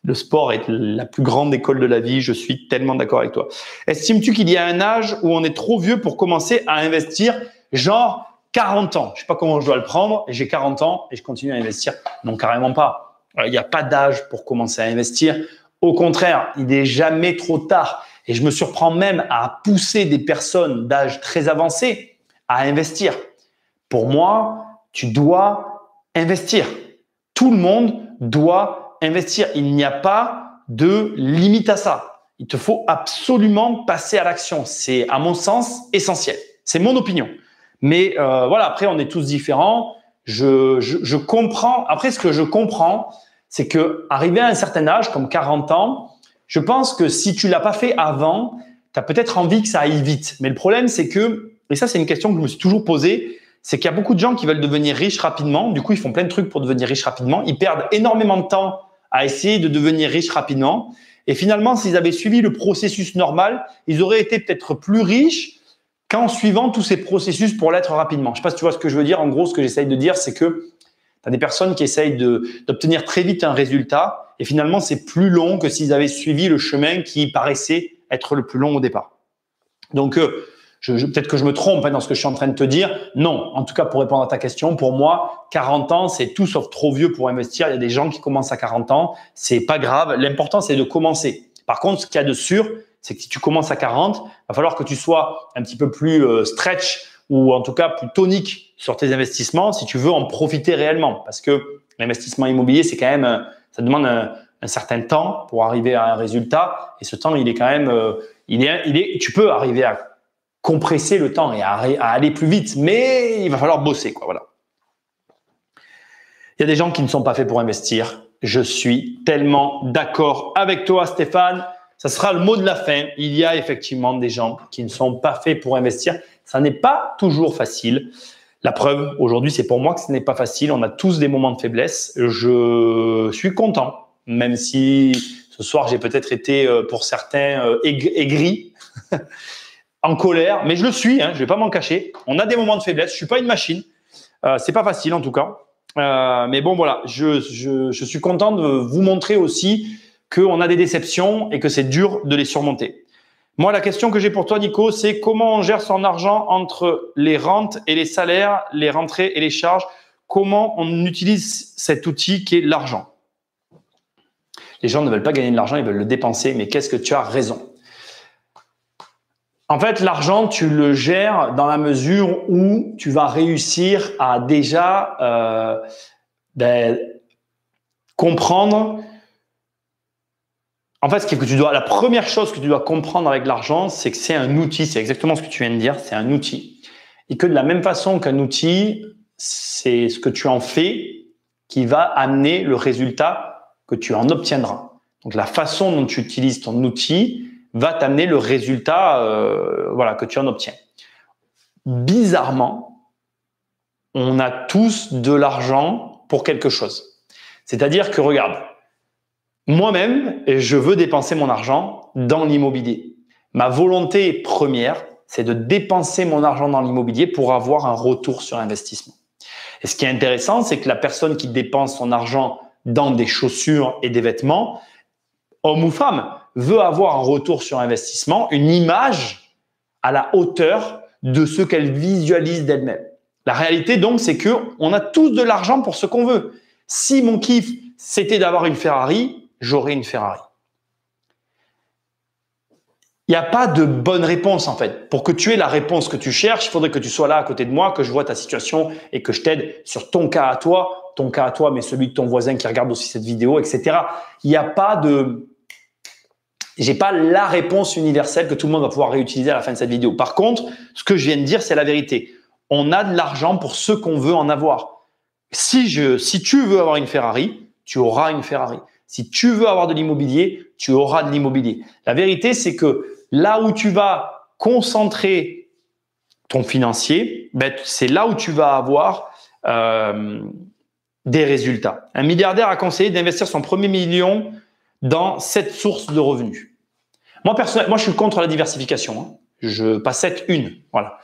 Le sport est la plus grande école de la vie. Je suis tellement d'accord avec toi. Estimes-tu qu'il y a un âge où on est trop vieux pour commencer à investir, genre 40 ans? Je sais pas comment je dois le prendre. J'ai 40 ans et je continue à investir. Non, carrément pas. Il n'y a pas d'âge pour commencer à investir. Au contraire, il n'est jamais trop tard. Et je me surprends même à pousser des personnes d'âge très avancé à investir. Pour moi, tu dois investir. Tout le monde doit investir. Il n'y a pas de limite à ça. il te faut absolument passer à l'action. C'est, à mon sens, essentiel. C'est mon opinion. Mais voilà, après, on est tous différents. Je comprends. Après, ce que je comprends, c'est que arrivé à un certain âge, comme 40 ans, je pense que si tu l'as pas fait avant, tu as peut-être envie que ça aille vite. Mais le problème, c'est que, et ça, c'est une question que je me suis toujours posée, c'est qu'il y a beaucoup de gens qui veulent devenir riches rapidement. Du coup, ils font plein de trucs pour devenir riches rapidement. Ils perdent énormément de temps à essayer de devenir riches rapidement. Et finalement, s'ils avaient suivi le processus normal, ils auraient été peut-être plus riches qu'en suivant tous ces processus pour l'être rapidement. Je ne sais pas si tu vois ce que je veux dire. En gros, ce que j'essaye de dire, c'est que tu as des personnes qui essayent d'obtenir très vite un résultat et finalement, c'est plus long que s'ils avaient suivi le chemin qui paraissait être le plus long au départ. Donc, peut-être que je me trompe dans ce que je suis en train de te dire. Non, en tout cas, pour répondre à ta question, pour moi, 40 ans, c'est tout sauf trop vieux pour investir. Il y a des gens qui commencent à 40 ans. C'est pas grave. L'important, c'est de commencer. Par contre, ce qu'il y a de sûr, c'est que si tu commences à 40, il va falloir que tu sois un petit peu plus stretch ou en tout cas plus tonique sur tes investissements si tu veux en profiter réellement. Parce que l'investissement immobilier, c'est quand même, ça demande un certain temps pour arriver à un résultat. Et ce temps, il est quand même, tu peux arriver à compresser le temps et à aller plus vite, mais il va falloir bosser, quoi. Voilà. Il y a des gens qui ne sont pas faits pour investir. Je suis tellement d'accord avec toi, Stéphane. Ça sera le mot de la fin. Il y a effectivement des gens qui ne sont pas faits pour investir. Ça n'est pas toujours facile. La preuve, aujourd'hui, c'est pour moi que ce n'est pas facile. On a tous des moments de faiblesse. Je suis content, même si ce soir, j'ai peut-être été, pour certains, aigri, en colère, mais je le suis, je vais pas m'en cacher. On a des moments de faiblesse. Je suis pas une machine. C'est pas facile en tout cas. Mais bon, voilà, je suis content de vous montrer aussi qu'on a des déceptions et que c'est dur de les surmonter. Moi, la question que j'ai pour toi, Nico, c'est comment on gère son argent entre les rentes et les salaires, les rentrées et les charges. Comment on utilise cet outil qui est l'argent? Les gens ne veulent pas gagner de l'argent, ils veulent le dépenser. Mais qu'est-ce que tu as raison? En fait, l'argent, tu le gères dans la mesure où tu vas réussir à déjà comprendre. En fait, la première chose que tu dois comprendre avec l'argent, c'est que c'est un outil. C'est exactement ce que tu viens de dire. C'est un outil. Et que de la même façon qu'un outil, c'est ce que tu en fais qui va amener le résultat que tu en obtiendras. Donc, la façon dont tu utilises ton outil va t'amener le résultat que tu en obtiens. Bizarrement, on a tous de l'argent pour quelque chose. C'est-à-dire que, regarde, moi-même, je veux dépenser mon argent dans l'immobilier. Ma volonté première, c'est de dépenser mon argent dans l'immobilier pour avoir un retour sur investissement. Et ce qui est intéressant, c'est que la personne qui dépense son argent dans des chaussures et des vêtements, homme ou femme, veut avoir un retour sur investissement, une image à la hauteur de ce qu'elle visualise d'elle-même. La réalité donc, c'est que on a tous de l'argent pour ce qu'on veut. Si mon kiff, c'était d'avoir une Ferrari, j'aurais une Ferrari. Il n'y a pas de bonne réponse en fait. Pour que tu aies la réponse que tu cherches, il faudrait que tu sois là à côté de moi, que je vois ta situation et que je t'aide sur ton cas à toi, mais celui de ton voisin qui regarde aussi cette vidéo, etc. Il n'y a pas de... J'ai pas la réponse universelle que tout le monde va pouvoir réutiliser à la fin de cette vidéo. Par contre, ce que je viens de dire, c'est la vérité. On a de l'argent pour ce qu'on veut en avoir. Si tu veux avoir une Ferrari, tu auras une Ferrari. Si tu veux avoir de l'immobilier, tu auras de l'immobilier. La vérité, c'est que là où tu vas concentrer ton financier, c'est là où tu vas avoir des résultats. Un milliardaire a conseillé d'investir son premier million dans 7 sources de revenus. Moi, personnellement, je suis contre la diversification. Je passette une. Voilà.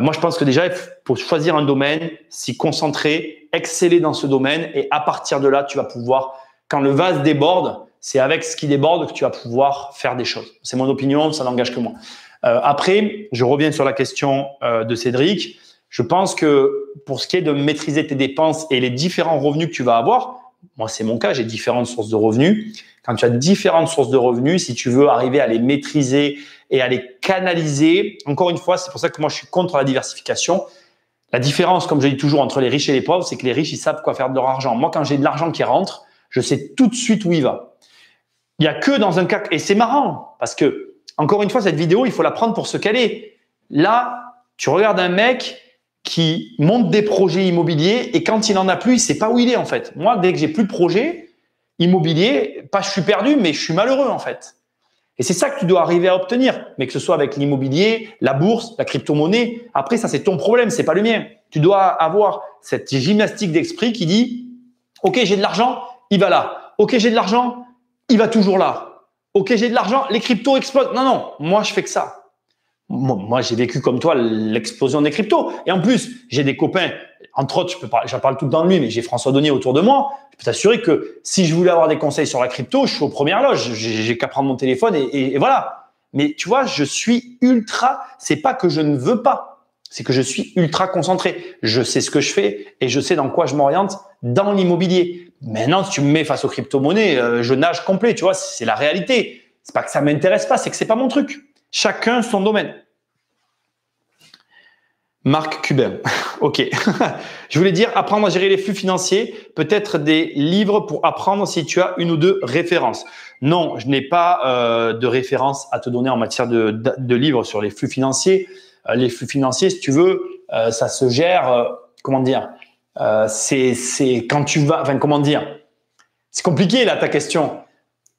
Moi, je pense que déjà, il faut choisir un domaine, s'y concentrer, exceller dans ce domaine et à partir de là, tu vas pouvoir, quand le vase déborde, c'est avec ce qui déborde que tu vas pouvoir faire des choses. C'est mon opinion, ça n'engage que moi. Après, je reviens sur la question de Cédric. Je pense que pour ce qui est de maîtriser tes dépenses et les différents revenus que tu vas avoir, moi, c'est mon cas, j'ai différentes sources de revenus. Quand tu as différentes sources de revenus, si tu veux arriver à les maîtriser et à les canaliser, encore une fois, c'est pour ça que moi, je suis contre la diversification. La différence, comme je dis toujours, entre les riches et les pauvres, c'est que les riches, ils savent quoi faire de leur argent. Moi, quand j'ai de l'argent qui rentre, je sais tout de suite où il va. Il n'y a que dans un cas… Et c'est marrant parce que, encore une fois, cette vidéo, il faut la prendre pour ce qu'elle est. Là, tu regardes un mec qui monte des projets immobiliers et quand il n'en a plus, il ne sait pas où il est en fait. Moi, dès que j'ai plus de projet immobilier, pas je suis perdu, mais je suis malheureux en fait. Et c'est ça que tu dois arriver à obtenir, mais que ce soit avec l'immobilier, la bourse, la crypto-monnaie. Après, ça, c'est ton problème, c'est pas le mien. Tu dois avoir cette gymnastique d'esprit qui dit « Ok, j'ai de l'argent, il va là. Ok, j'ai de l'argent, il va toujours là. Ok, j'ai de l'argent, les cryptos explosent. » Non, non, moi, je fais que ça. Moi, j'ai vécu comme toi l'explosion des cryptos. Et en plus, j'ai des copains, entre autres, j'en parle tout le temps de lui, mais j'ai François Donnier autour de moi. Je peux t'assurer que si je voulais avoir des conseils sur la crypto, je suis aux premières loges. J'ai qu'à prendre mon téléphone et voilà. Mais tu vois, je suis ultra, c'est pas que je ne veux pas, c'est que je suis ultra concentré. Je sais ce que je fais et je sais dans quoi je m'oriente dans l'immobilier. Maintenant, si tu me mets face aux crypto-monnaies, je nage complet, tu vois, c'est la réalité. C'est pas que ça m'intéresse pas, c'est que c'est pas mon truc. Chacun son domaine. Marc Cubain. Ok. Je voulais dire apprendre à gérer les flux financiers, peut-être des livres pour apprendre si tu as une ou deux références. Non, je n'ai pas de référence à te donner en matière de livres sur les flux financiers. Les flux financiers, si tu veux, ça se gère, comment dire, c'est quand tu vas, enfin comment dire, c'est compliqué là ta question.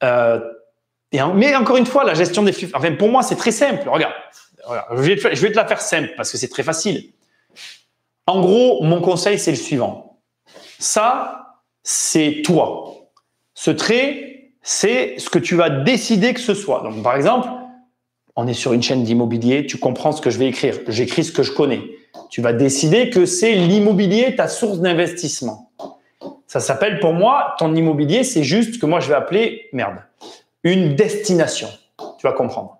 Mais encore une fois, la gestion des flux, enfin pour moi c'est très simple. Regarde, je vais te la faire simple parce que c'est très facile. En gros, mon conseil c'est le suivant. Ça, c'est toi. Ce trait, c'est ce que tu vas décider que ce soit. Donc par exemple, on est sur une chaîne d'immobilier, tu comprends ce que je vais écrire. J'écris ce que je connais. Tu vas décider que c'est l'immobilier ta source d'investissement. Ça s'appelle pour moi, ton immobilier, c'est juste ce que moi je vais appeler, merde, une destination. Tu vas comprendre.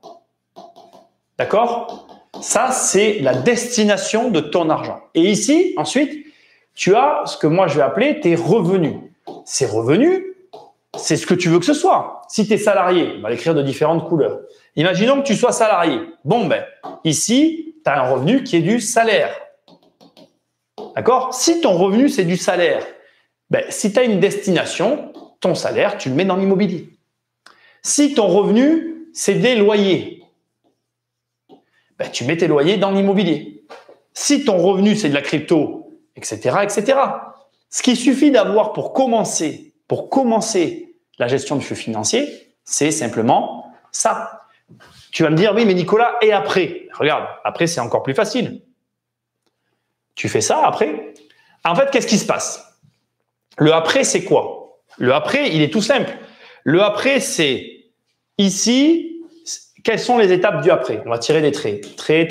D'accord? Ça, c'est la destination de ton argent. Et ici, ensuite, tu as ce que moi je vais appeler tes revenus. Ces revenus, c'est ce que tu veux que ce soit. Si tu es salarié, on va l'écrire de différentes couleurs. Imaginons que tu sois salarié. Bon, ben, ici, tu as un revenu qui est du salaire. D'accord? Si ton revenu, c'est du salaire, ben, si tu as une destination, ton salaire, tu le mets dans l'immobilier. Si ton revenu, c'est des loyers, ben, tu mets tes loyers dans l'immobilier. Si ton revenu, c'est de la crypto, etc., etc. Ce qu'il suffit d'avoir pour commencer la gestion du flux financier, c'est simplement ça. Tu vas me dire, oui, mais Nicolas, et après? Regarde, après, c'est encore plus facile. Tu fais ça après. En fait, qu'est-ce qui se passe? Le après, c'est quoi? Le après, il est tout simple. Le après, c'est ici, quelles sont les étapes du après? On va tirer des traits. Trait.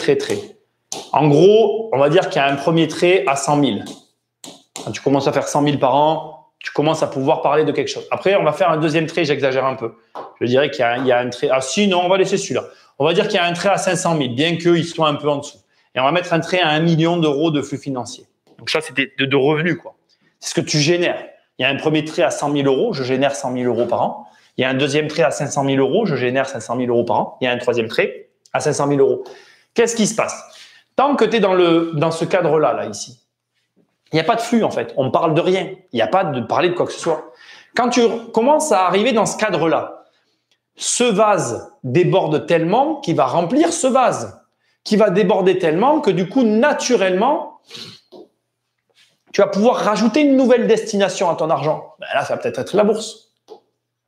En gros, on va dire qu'il y a un premier trait à 100 000. Quand tu commences à faire 100 000 par an, tu commences à pouvoir parler de quelque chose. Après, on va faire un deuxième trait, j'exagère un peu. Je dirais qu'il y a un trait… Ah si, non, on va laisser celui-là. On va dire qu'il y a un trait à 500 000, bien qu'il soit un peu en dessous. Et on va mettre un trait à 1 million d'euros de flux financier. Donc ça, c'est de revenus, quoi. C'est ce que tu génères. Il y a un premier trait à 100 000 euros, je génère 100 000 euros par an. Il y a un deuxième trait à 500 000 euros, je génère 500 000 euros par an. Il y a un troisième trait à 500 000 euros. Qu'est-ce qui se passe? Tant que tu es dans ce cadre-là, là, ici, il n'y a pas de flux, en fait. On ne parle de rien. Il n'y a pas de parler de quoi que ce soit. Quand tu commences à arriver dans ce cadre-là, ce vase déborde tellement qu'il va remplir ce vase, qui va déborder tellement que du coup, naturellement, tu vas pouvoir rajouter une nouvelle destination à ton argent. Ben là, ça va peut-être être la bourse.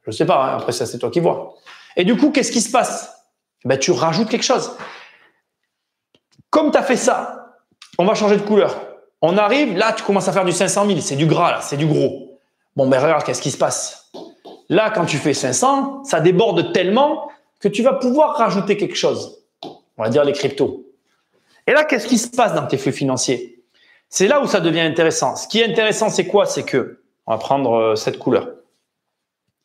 Je ne sais pas, hein. Après ça, c'est toi qui vois. Et du coup, qu'est-ce qui se passe? Ben, tu rajoutes quelque chose. Comme tu as fait ça, on va changer de couleur. On arrive, là, tu commences à faire du 500 000. C'est du gras, là, c'est du gros. Bon, ben regarde, qu'est-ce qui se passe? Là, quand tu fais 500, ça déborde tellement que tu vas pouvoir rajouter quelque chose. On va dire les cryptos. Et là, qu'est-ce qui se passe dans tes flux financiers? C'est là où ça devient intéressant. Ce qui est intéressant, c'est quoi? C'est que, on va prendre cette couleur.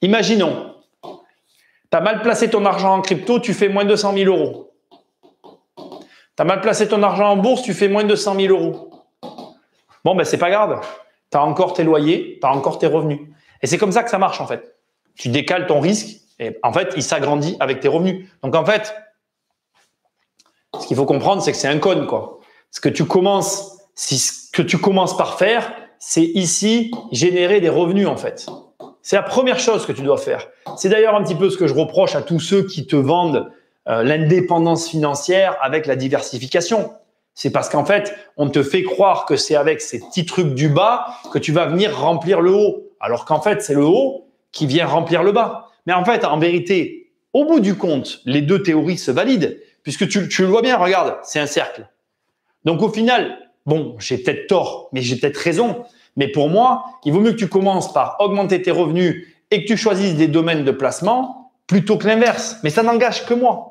Imaginons, tu as mal placé ton argent en crypto, tu fais moins de 200 000 euros. Tu as mal placé ton argent en bourse, tu fais moins de 200 000 euros. Bon, ben c'est pas grave. Tu as encore tes loyers, tu as encore tes revenus. Et c'est comme ça que ça marche en fait. Tu décales ton risque et en fait, il s'agrandit avec tes revenus. Donc en fait, ce qu'il faut comprendre, c'est que c'est un cône, quoi. Ce que tu commences par faire, c'est ici générer des revenus en fait. C'est la première chose que tu dois faire. C'est d'ailleurs un petit peu ce que je reproche à tous ceux qui te vendent l'indépendance financière avec la diversification. C'est parce qu'en fait, on te fait croire que c'est avec ces petits trucs du bas que tu vas venir remplir le haut. Alors qu'en fait, c'est le haut qui vient remplir le bas. Mais en fait, en vérité, au bout du compte, les deux théories se valident puisque tu le vois bien, regarde, c'est un cercle. Donc au final, bon, j'ai peut-être tort, mais j'ai peut-être raison. Mais pour moi, il vaut mieux que tu commences par augmenter tes revenus et que tu choisisses des domaines de placement plutôt que l'inverse. Mais ça n'engage que moi.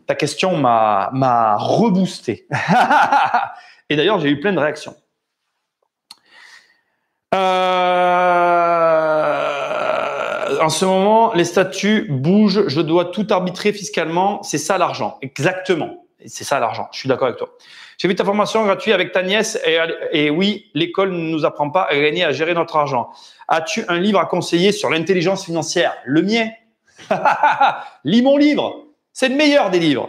Ta question m'a reboosté. Et d'ailleurs, j'ai eu plein de réactions. En ce moment, les statuts bougent. Je dois tout arbitrer fiscalement. C'est ça l'argent. Exactement. C'est ça l'argent. Je suis d'accord avec toi. J'ai vu ta formation gratuite avec ta nièce et oui, l'école ne nous apprend pas à gagner, à gérer notre argent. As-tu un livre à conseiller sur l'intelligence financière? Le mien. Lis mon livre. C'est le meilleur des livres.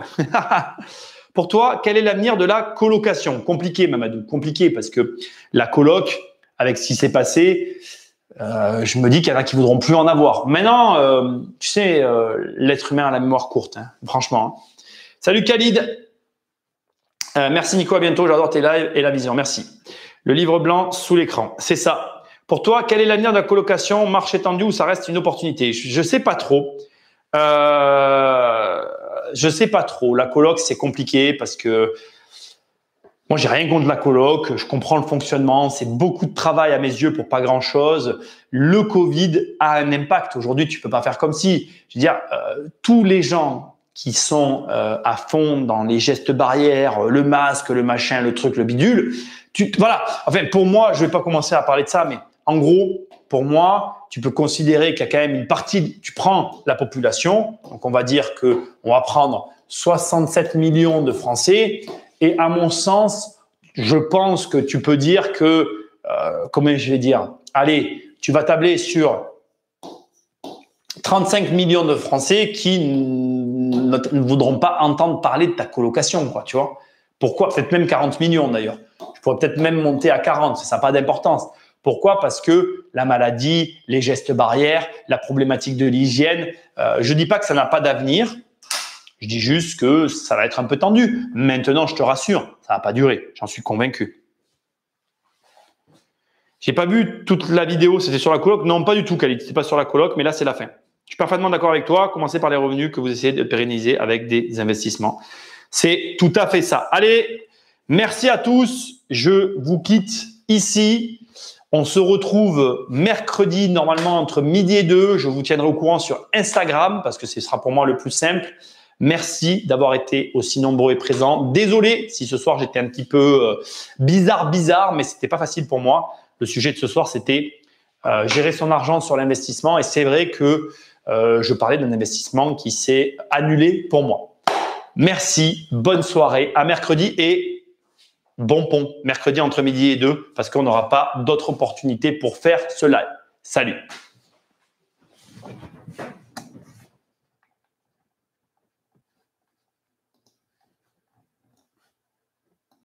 Pour toi, quel est l'avenir de la colocation? Compliqué, Mamadou. Compliqué parce que la coloc, avec ce qui s'est passé, je me dis qu'il y en a qui voudront plus en avoir. Maintenant, tu sais, l'être humain a la mémoire courte, hein, franchement. Hein. Salut Khalid. Merci Nico, à bientôt. J'adore tes lives et la vision. Merci. Le livre blanc sous l'écran, c'est ça. Pour toi, quel est l'avenir de la colocation? Marché tendu ou ça reste une opportunité? Je sais pas trop. Je sais pas trop. La coloc, c'est compliqué parce que moi, j'ai rien contre la coloc. Je comprends le fonctionnement. C'est beaucoup de travail à mes yeux pour pas grand chose. Le Covid a un impact. Aujourd'hui, tu peux pas faire comme si. Je veux dire, tous les gens qui sont à fond dans les gestes barrières, le masque, le machin, le truc, le bidule. Voilà. Enfin, pour moi, je vais pas commencer à parler de ça, mais en gros, pour moi, tu peux considérer qu'il y a quand même une partie. Tu prends la population, donc on va dire que on va prendre 67 millions de Français, et à mon sens, je pense que tu peux dire que, comment je vais dire, allez, tu vas tabler sur 35 millions de Français qui ne voudront pas entendre parler de ta colocation, quoi, tu vois. Pourquoi? Peut-être même 40 millions d'ailleurs. Je pourrais peut-être même monter à 40, ça n'a pas d'importance. Pourquoi? Parce que la maladie, les gestes barrières, la problématique de l'hygiène, je dis pas que ça n'a pas d'avenir, je dis juste que ça va être un peu tendu. Maintenant, je te rassure, ça va pas durer, j'en suis convaincu. J'ai pas vu toute la vidéo, c'était sur la coloc? Non, pas du tout, Khalid, c'était pas sur la coloc, mais là, c'est la fin. Je suis parfaitement d'accord avec toi. Commencez par les revenus que vous essayez de pérenniser avec des investissements. C'est tout à fait ça. Allez, merci à tous. Je vous quitte ici. On se retrouve mercredi, normalement, entre midi et 2. Je vous tiendrai au courant sur Instagram parce que ce sera pour moi le plus simple. Merci d'avoir été aussi nombreux et présents. Désolé si ce soir, j'étais un petit peu bizarre, mais c'était pas facile pour moi. Le sujet de ce soir, c'était gérer son argent sur l'investissement. Et c'est vrai que je parlais d'un investissement qui s'est annulé pour moi. Merci, bonne soirée, à mercredi et bon pont, mercredi entre midi et 2 parce qu'on n'aura pas d'autres opportunités pour faire ce live. Salut!